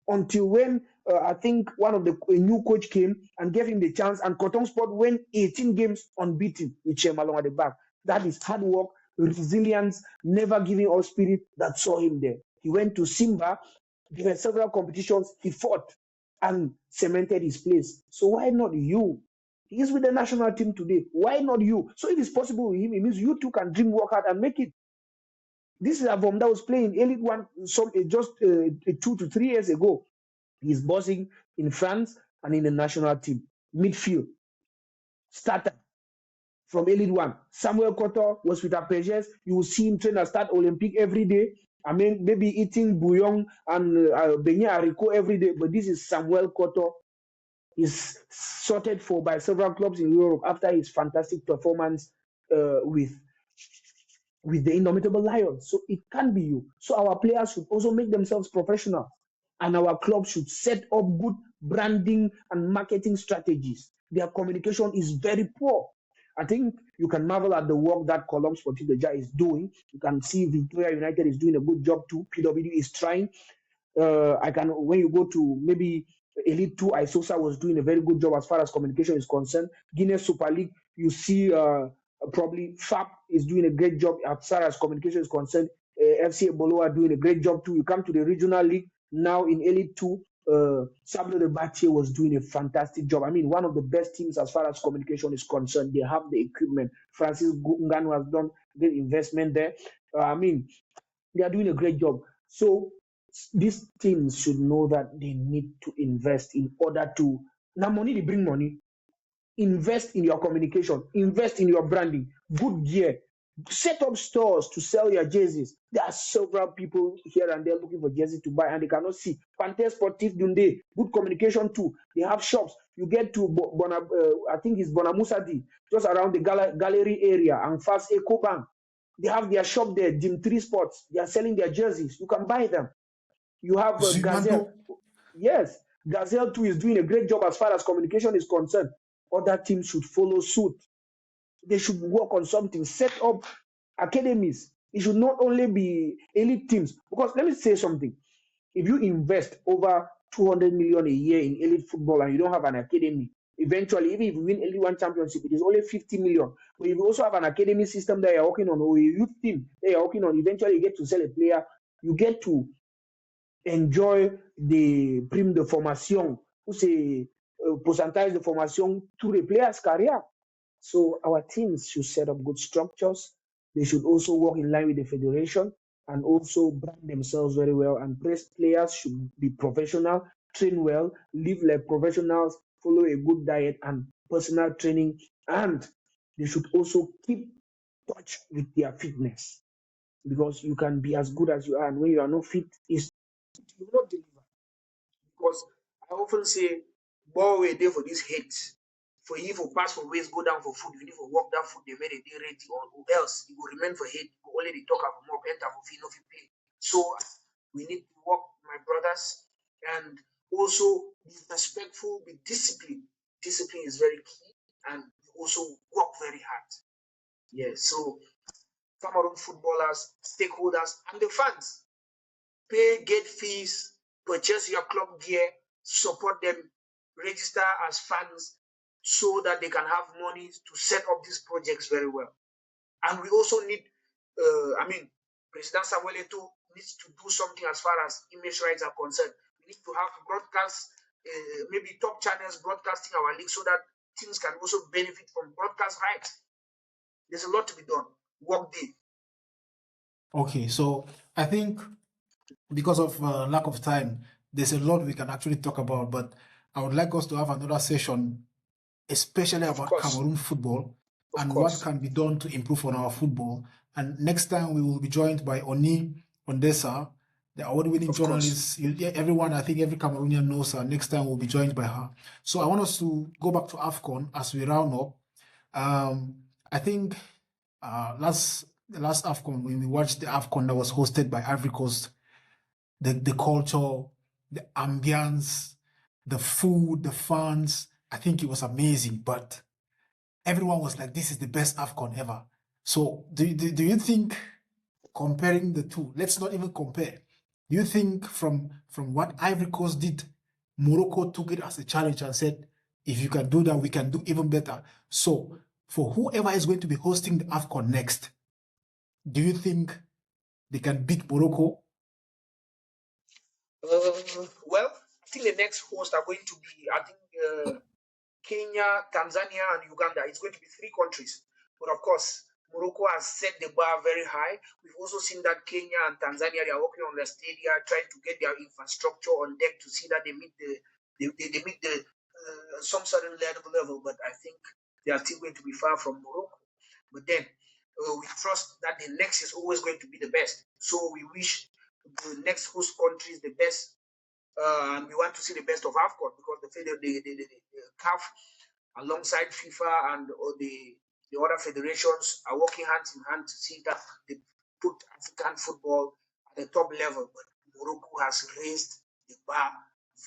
until when I think one of a new coach came and gave him the chance, and Cotton Sport went 18 games unbeaten with Chemalong at the back. That is hard work, resilience, never giving up spirit that saw him there. He went to Simba, there were several competitions, he fought and cemented his place. So why not you? He is with the national team today. Why not you? So if it's possible with him, it means you too can dream, work hard, and make it. This is a Avom that was playing Elite One just 2 to 3 years ago. He's bossing in France and in the national team. Midfield. Starter from Elite One. Samuel Koto was with Apejes. You will see him train at Start Olympic every day. I mean, maybe eating bouillon and beignet haricot every day. But this is Samuel Koto. He's sorted for by several clubs in Europe after his fantastic performance with the Indomitable Lions. So it can be you. So our players should also make themselves professional. And our club should set up good branding and marketing strategies. Their communication is very poor. I think you can marvel at the work that Column Sportiva is doing. You can see Victoria United is doing a good job too. PWD is trying. When you go to maybe Elite 2, Isosa was doing a very good job as far as communication is concerned. Guinness Super League, you see probably FAP is doing a great job as far as communication is concerned. FC Ebolo are doing a great job too. You come to the regional league now in Elite 2, Sable Rebate was doing a fantastic job. I mean, one of the best teams as far as communication is concerned. They have the equipment. Francis Ngannou has done great investment there. I mean, they are doing a great job. So these teams should know that they need to invest in order to. Now, money, they bring money. Invest in your communication, invest in your branding, good gear, set up stores to sell your jerseys. There are several people here and there looking for jerseys to buy and they cannot see. Panther Sportif Dunde, good communication too. They have shops. You get to I think it's Bonamusadi, just around the gallery area, and Fast Eco Bank. They have their shop there, Gym 3 Sports. They are selling their jerseys. You can buy them. You have Gazelle. Yes, Gazelle too is doing a great job as far as communication is concerned. Other teams should follow suit. They should work on something, set up academies. It should not only be elite teams. Because let me say something. If you invest over 200 million a year in elite football and you don't have an academy, eventually, even if you win Elite One championship, it is only 50 million. But if you also have an academy system that you're working on, or a youth team that you're working on, eventually you get to sell a player, you get to enjoy the prime de formation, c'est pourcentage de formation to the player's career. So our teams should set up good structures. They should also work in line with the federation and also brand themselves very well. And players should be professional. train well, live like professionals, follow a good diet and personal training, and they should also keep touch with their fitness because you can be as good as you are, and when you are not fit, you will not deliver. Because I often say, ball way there for this hate. For you for pass for ways, go down for food, you need to walk that food, they made a day ready, or else it will remain for hate. You go only the talk about more enter for fee, no fee play. So we need to work, my brothers, and also be respectful, be disciplined. Discipline is very key, and also work very hard. Yes, so Cameroon footballers, stakeholders, and the fans pay gate fees, purchase your club gear, support them, register as fans so that they can have money to set up these projects very well. And we also need, President Samuel Eto'o needs to do something as far as image rights are concerned. We need to have broadcast, maybe top channels broadcasting our league so that teams can also benefit from broadcast rights. There's a lot to be done. Work day. Okay, so I think because of lack of time, there's a lot we can actually talk about, but I would like us to have another session, especially about Cameroon football and what can be done to improve on our football. And next time we will be joined by Oni Ondesa, the award-winning journalist. Everyone, I think every Cameroonian knows her. Next time we'll be joined by her. So I want us to go back to AFCON as we round up. I think the last AFCON, when we watched the AFCON that was hosted by Ivory Coast, the culture, the ambience, the food, the fans, I think it was amazing. But everyone was like, this is the best AFCON ever. So do you think, comparing the two, let's not even compare, do you think from what Ivory Coast did, Morocco took it as a challenge and said, if you can do that, we can do even better? So for whoever is going to be hosting the AFCON next, do you think they can beat Morocco? Well, I think the next host are going to be, Kenya, Tanzania, and Uganda. It's going to be 3 countries. But of course, Morocco has set the bar very high. We've also seen that Kenya and Tanzania, they are working on their stadia, trying to get their infrastructure on deck to see that they meet some certain level. But I think they are still going to be far from Morocco. But then we trust that the next is always going to be the best. So we wish the next host country is the best. And we want to see the best of AFCON because the CAF, alongside FIFA and the other federations, are working hand in hand to see that they put African football at the top level. But Morocco has raised the bar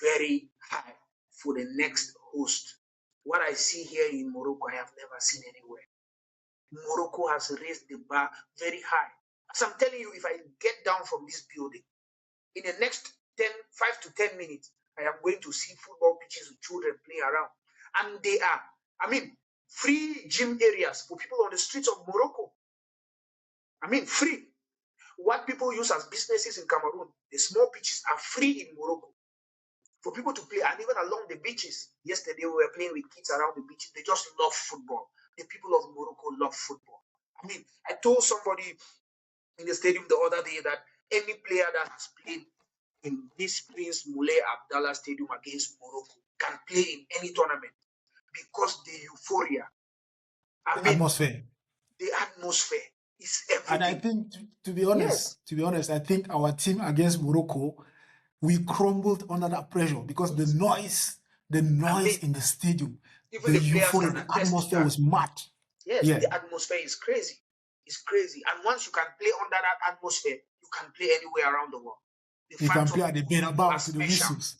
very high for the next host. What I see here in Morocco, I have never seen anywhere. Morocco has raised the bar very high. As I'm telling you, if I get down from this building, in the next 5 to 10 minutes, I am going to see football pitches with children playing around. And they are, free gym areas for people on the streets of Morocco. Free. What people use as businesses in Cameroon, the small pitches are free in Morocco for people to play. And even along the beaches, yesterday we were playing with kids around the beaches. They just love football. The people of Morocco love football. I told somebody in the stadium the other day that any player that has played in this Prince Moulay Abdallah Stadium against Morocco can play in any tournament because the euphoria, atmosphere. The atmosphere is everything. And I think, to be honest, I think our team against Morocco, we crumbled under that pressure because the noise in the stadium, the euphoria, the atmosphere was mad. Yes, the atmosphere is crazy. It's crazy. And once you can play under that atmosphere, you can play anywhere around the world. You can play at the Bernabeu to the whistles.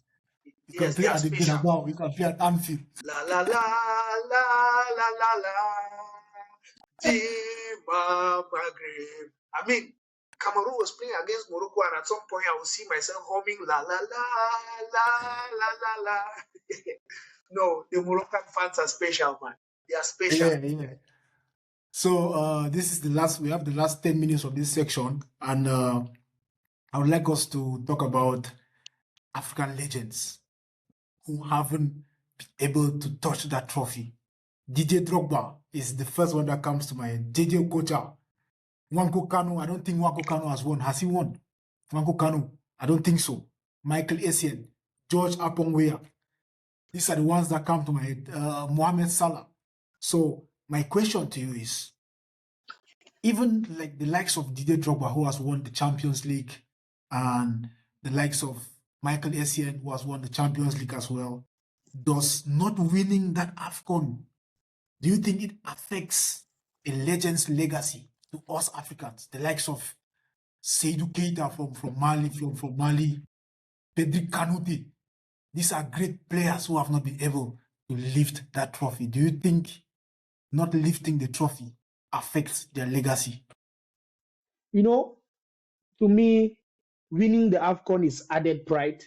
You can play at the Bernabeu. You can play at Anfield. La la la la la la la. Cameroon was playing against Morocco, and at some point I will see myself humming la la la la la la la. No, the Moroccan fans are special, man. They are special. Yeah. So this is the last. We have the last 10 minutes of this section, and I would like us to talk about African legends who haven't been able to touch that trophy. DJ Drogba is the first one that comes to mind. JJ Okocha. Nwankwo Kanu, I don't think Nwankwo Kanu has won. Has he won? Nwankwo Kanu, I don't think so. Michael Essien, George Apongwea. These are the ones that come to my head. Mohamed Salah. So my question to you is, even like the likes of Didier Drogba, who has won the Champions League, and the likes of Michael Essien, who has won the Champions League as well, does not winning that AFCON, do you think it affects a legend's legacy to us Africans? The likes of Seydou Keita from Mali, Pedri Kanouté. These are great players who have not been able to lift that trophy. Do you think not lifting the trophy affects their legacy? You know, to me, winning the AFCON is added pride,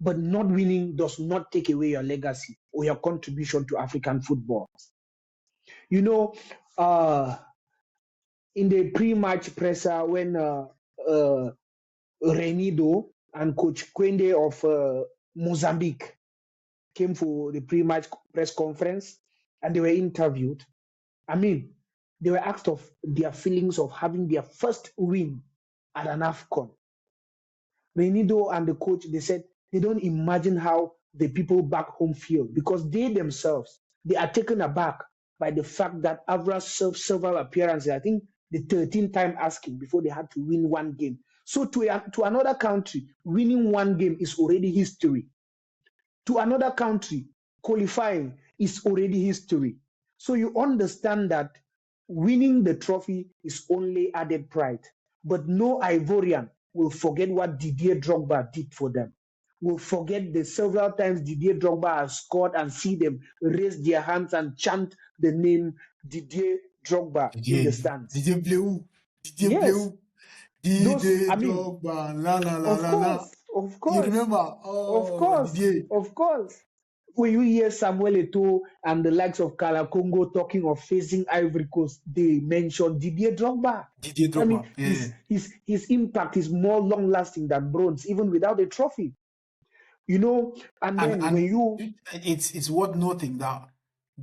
but not winning does not take away your legacy or your contribution to African football. You know, in the pre-match presser when Renido and Coach Kwende of Mozambique came for the pre-match press conference and they were interviewed. I mean, they were asked of their feelings of having their first win at an AFCON. Renido and the coach, they said they don't imagine how the people back home feel because they themselves, they are taken aback by the fact that Avra served several appearances. I think the 13th time asking before they had to win one game. So to another country, winning one game is already history. To another country, qualifying is already history. So you understand that winning the trophy is only added pride. But no Ivorian will forget what Didier Drogba did for them. Will forget the several times Didier Drogba has scored and see them raise their hands and chant the name Didier Drogba in the stands. Didier Bleu, Didier Yes. Bleu, Didier I mean, Drogba, la la la la la. Of You remember? course, Didier. of course. When you hear Samuel Eto'o and the likes of Kala Congo talking of facing Ivory Coast, they mention Didier Drogba. Didier Drogba, I mean, yeah. his impact is more long lasting than bronze, even without a trophy. You know, and then when you it's worth noting that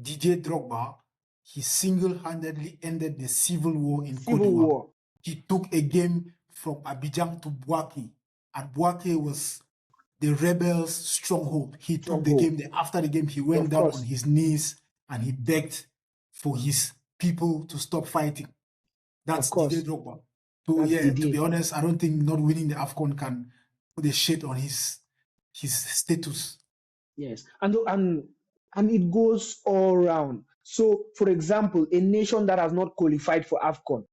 Didier Drogba, he single-handedly ended the civil war in Cote Civil d'Ivoire. War, He took a game from Abidjan to Bouaké, and Bouaké was the rebels' stronghold. He took the Stronghold. game. After the game, he went Of down course. on his knees and he begged for his people to stop fighting. That's Of course. Didier Drogba. So That's yeah, to Didier. be honest, I don't think not winning the AFCON can put a shade on his status. Yes, and it goes all around. So, for example, a nation that has not qualified for AFCON,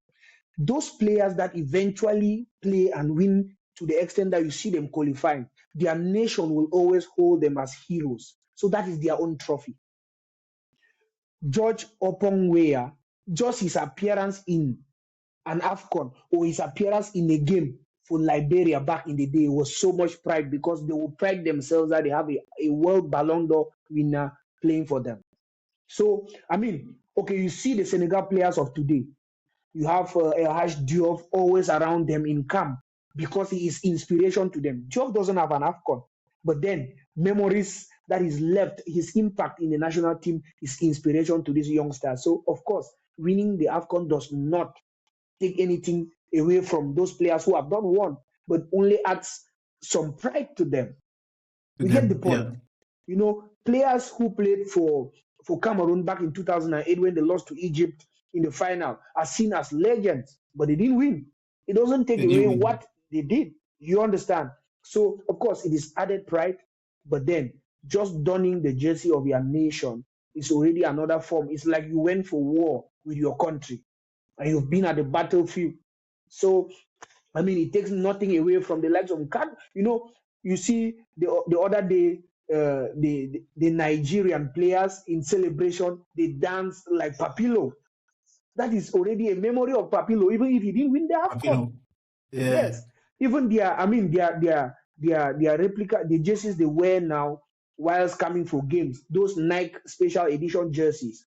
those players that eventually play and win to the extent that you see them qualifying, their nation will always hold them as heroes. So that is their own trophy. George Opongwea, just his appearance in an AFCON or his appearance in a game for Liberia back in the day was so much pride because they will pride themselves that they have a World Ballon d'Or winner playing for them. So, I mean, okay, you see the Senegal players of today. You have El Hadj Diouf always around them in camp because he is inspiration to them. Diouf doesn't have an AFCON, but then memories that is left, his impact in the national team is inspiration to these youngsters. So, of course, winning the AFCON does not take anything away from those players who have not won, but only adds some pride to them. You get the point. Yeah. You know, players who played for Cameroon back in 2008 when they lost to Egypt in the final are seen as legends, but they didn't win. It doesn't take away what they did. You understand? So, of course, it is added pride, but then just donning the jersey of your nation is already another form. It's like you went for war with your country and you've been at the battlefield. So, I mean, it takes nothing away from the likes of You know, you see the other day, the Nigerian players in celebration, they dance like Papilo. That is already a memory of Papilo, even if he didn't win the AFCON. Yeah. Yes, even their replica, the jerseys they wear now whilst coming for games, those Nike special edition jerseys.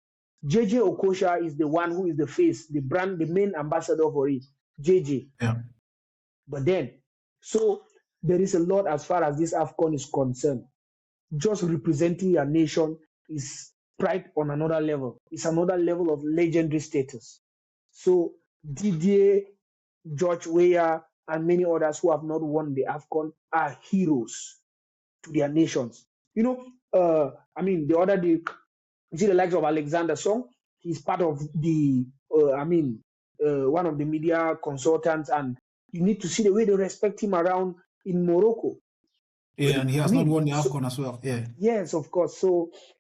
JJ Okocha is the one who is the face, the brand, the main ambassador for it. JJ. Yeah. But then, so there is a lot as far as this AFCON is concerned. Just representing your nation is pride on another level. It's another level of legendary status. So Didier, George Weah, and many others who have not won the AFCON are heroes to their nations. The other day, you see the likes of Alexander Song. He's part of the, one of the media consultants, and you need to see the way they respect him around in Morocco. Yeah, and he has not won the So, AFCON as well. Yeah. yes, of course. So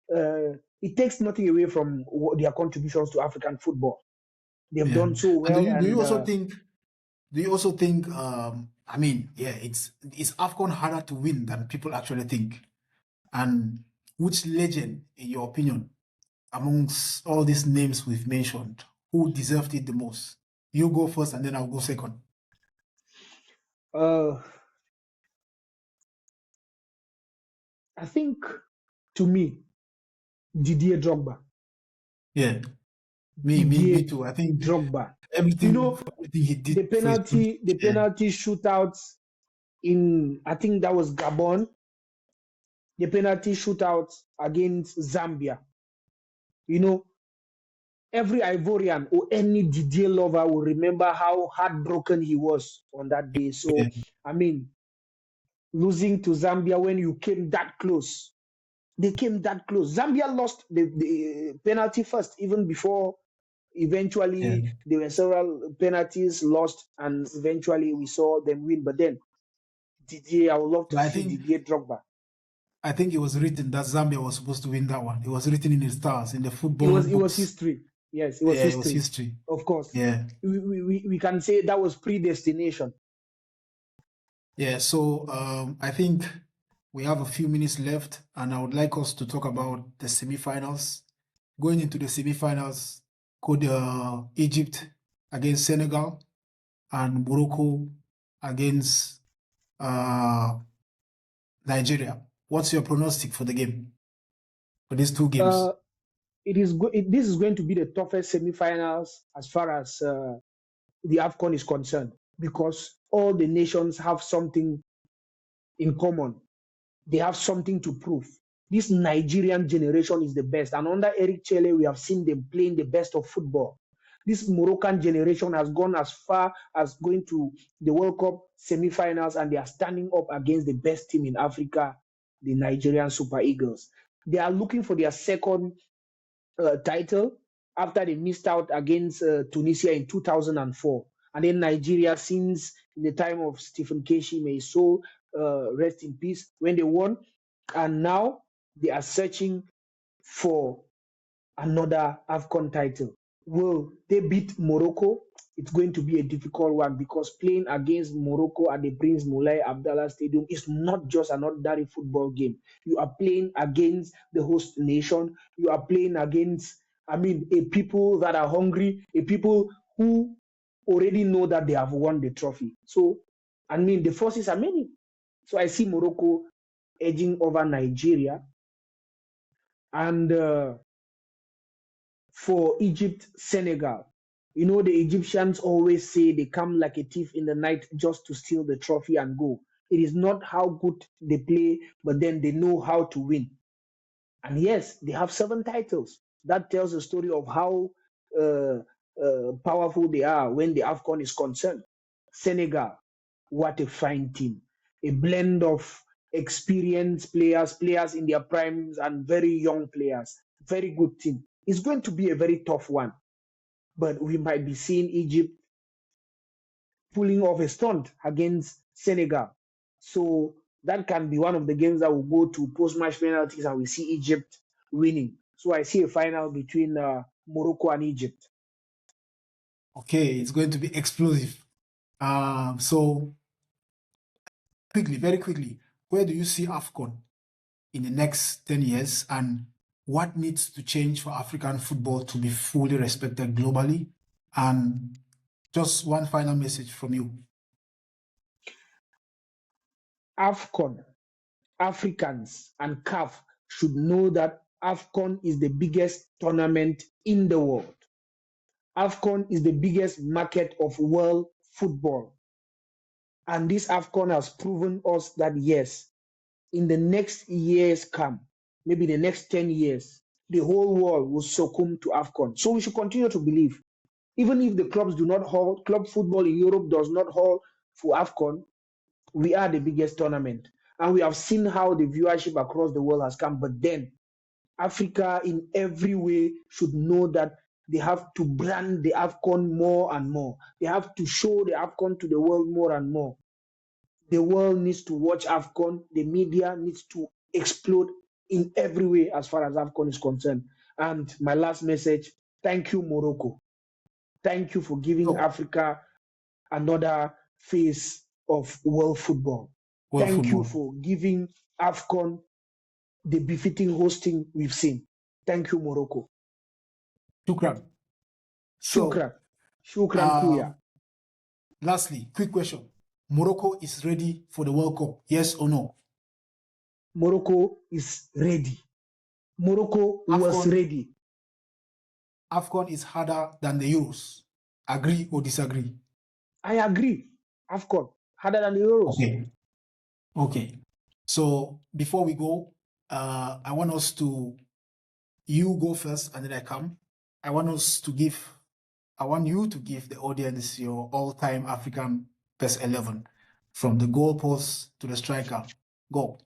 it takes nothing away from their contributions to African football. They've Yeah. done so And well. do you also think? Do you also think? It's AFCON harder to win than people actually think. And which legend, in your opinion, amongst all these names we've mentioned, who deserved it the most? You go first, and then I'll go second. I think, to me, Didier Drogba. Yeah, me too. I think Drogba. everything he did the penalty shootouts in, I think that was Gabon. The penalty shootout against Zambia. Every Ivorian or any Didier lover will remember how heartbroken he was on that day. So, losing to Zambia when you came that close. They came that close. Zambia lost the penalty first, even before eventually there were several penalties lost, and eventually we saw them win. But then Didier, I would love to see Didier Drogba. I think it was written that Zambia was supposed to win that one. It was written in the stars, in the football books. It was history. Yes, it was history. It was history. Of course. Yeah. We can say that was predestination. Yeah, so I think we have a few minutes left, and I would like us to talk about the semifinals. Going into the semifinals, could Egypt against Senegal and Morocco against Nigeria. What's your pronostic for the game, for these two games? This is going to be the toughest semifinals as far as the Afcon is concerned, because all the nations have something in common. They have something to prove. This Nigerian generation is the best, and under Eric Chelle, we have seen them playing the best of football. This Moroccan generation has gone as far as going to the World Cup semi-finals, and they are standing up against the best team in Africa, the Nigerian Super Eagles. They are looking for their second title after they missed out against Tunisia in 2004. And then Nigeria, since the time of Stephen Keshi, may his soul rest in peace, when they won. And now they are searching for another AFCON title. Will they beat Morocco? It's going to be a difficult one, because playing against Morocco at the Prince Moulay Abdallah Stadium is not just an ordinary football game. You are playing against the host nation. You are playing against, a people that are hungry, a people who already know that they have won the trophy. So, the forces are many. So I see Morocco edging over Nigeria. And for Egypt, Senegal, the Egyptians always say they come like a thief in the night just to steal the trophy and go. It is not how good they play, but then they know how to win. And yes, they have 7 titles. That tells a story of how powerful they are when the AFCON is concerned. Senegal, what a fine team. A blend of experienced players in their primes, and very young players. Very good team. It's going to be a very tough one. But we might be seeing Egypt pulling off a stunt against Senegal. So that can be one of the games that will go to post-match penalties, and we see Egypt winning. So I see a final between Morocco and Egypt. Okay, it's going to be explosive. So very quickly, where do you see AFCON in the next 10 years, and what needs to change for African football to be fully respected globally? And just one final message from you. AFCON, Africans and CAF should know that AFCON is the biggest tournament in the world. AFCON is the biggest market of world football. And this AFCON has proven us that yes, in the next years come, maybe the next 10 years, the whole world will succumb to AFCON. So we should continue to believe. Even if the clubs do not hold, club football in Europe does not hold for AFCON, we are the biggest tournament. And we have seen how the viewership across the world has come. But then Africa in every way should know that they have to brand the AFCON more and more. They have to show the AFCON to the world more and more. The world needs to watch AFCON. The media needs to explode in every way as far as AFCON is concerned. And my last message, thank you, Morocco. Thank you for giving So, Africa another face of world football. world Thank you football. for giving AFCON the befitting hosting we've seen. Thank you, Morocco. Shukran. Shukran. So, Shukran, Kuya. lastly, quick question. Morocco is ready for the World Cup, yes or no? Morocco is ready. Morocco was AFCON, ready. AFCON is harder than the Euros. Agree or disagree? I agree. AFCON, harder than the Euros. Okay. Okay. So before we go, I want us to, you go first and then I come. I want you to give the audience your all-time African best 11 from the goalpost to the striker. Go.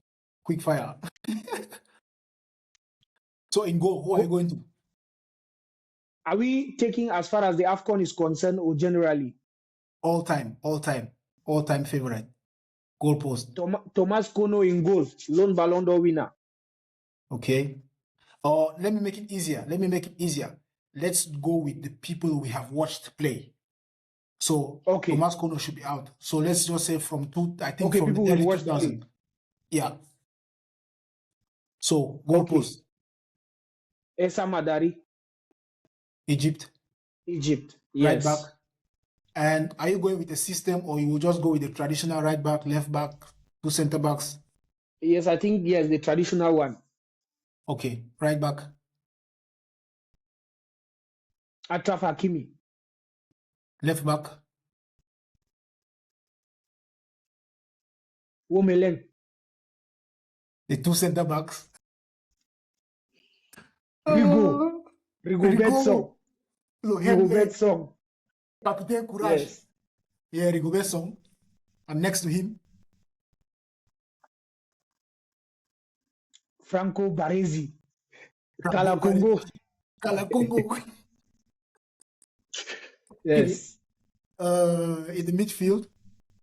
Quick fire. So in goal, who are you going to? Are we taking as far as the AFCON is concerned or generally? All-time favorite. Goalpost. Thomas Kono in goal, lone Ballon d'Or winner. Okay. Or let me make it easier. Let's go with the people we have watched play. So Okay. Thomas Kono should be out. So let's just say from from people the will early watch 2000. Yeah. So Okay. goalpost. Essa Madari, Egypt. Egypt. Right Yes. back. And are you going with a system or you will just go with the traditional right back, left back, two center backs? Yes, I think yes, the traditional one. Okay. Right back. Atraf Hakimi. Left back. Womelen. The two center backs. Rigo. Rigobert Song. Rigobert Song. Captain Courage. Yes. Yeah, Rigobert Song. And next to him, Franco Baresi. Kala Congo. Congo. Yes. In the midfield,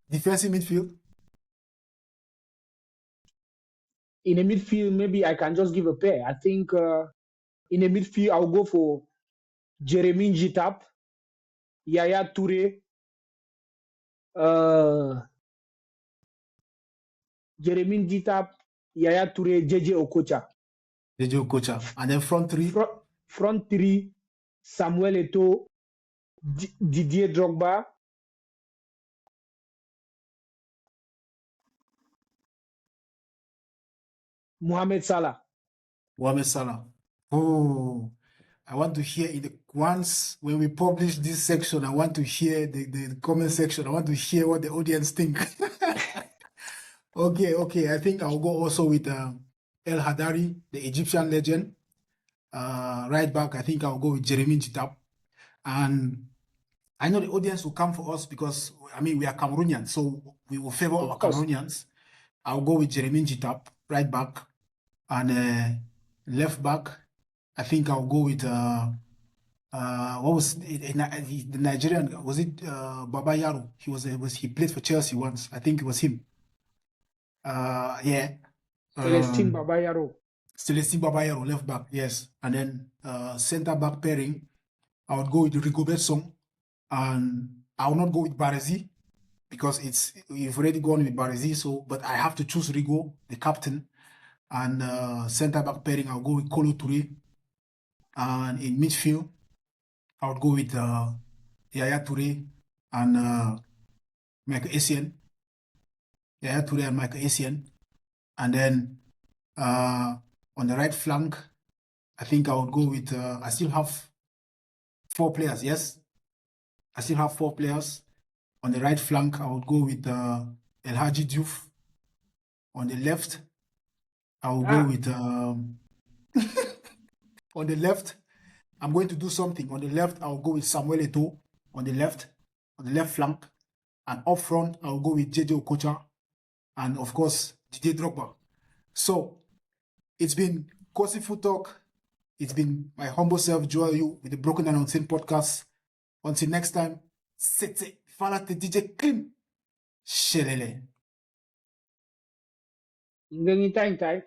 defensive midfield. In a midfield, maybe I can just give a pair. I think in a midfield, I'll go for Jeremy Jitap, Yaya Toure, Jeremy Jitap, Yaya Toure, JJ Okocha. JJ Okocha. And then front three. Front three, Samuel Eto'o, Didier Drogba, Mohamed Salah. Oh, I want to hear once when we publish this section, I want to hear the comment section. I want to hear what the audience think. Okay. I think I'll go also with El Hadari, the Egyptian legend. Right back, I think I'll go with Jeremy Jitap. And I know the audience will come for us because, I mean, we are Cameroonians, so we will favor our Cameroonians. I'll go with Jeremy Jitap, right back. And left back, I think I'll go with what was the Nigerian? Was it Baba Yaro? He played for Chelsea once. I think it was him. Yeah. Celestine Baba Yaro. Celestine Baba Yaro, left back, yes. And then center back pairing, I would go with Rigobert Song, and I will not go with Baresi because you've already gone with Baresi. So, but I have to choose Rigo, the captain. And center back pairing, I'll go with Kolo Touré. And in midfield, I would go with Yaya Touré and Michael Essien. Yaya Touré and Michael Essien. And then on the right flank, I think I would go with, I still have 4 players, yes? I still have 4 players. On the right flank, I would go with El Hadji Diouf. On the left, I will go with on the left, I'm going to do something. On the left, I'll go with Samuel Eto'o on the left flank. And up front, I'll go with JJ Okocha. And of course, Didier Drogba. So it's been Kosifoot Talk. It's been my humble self, Joel, you, with the Broken and Unseen podcast. Until next time, c'était Falate DJ Klim. Shelele. Ngani time.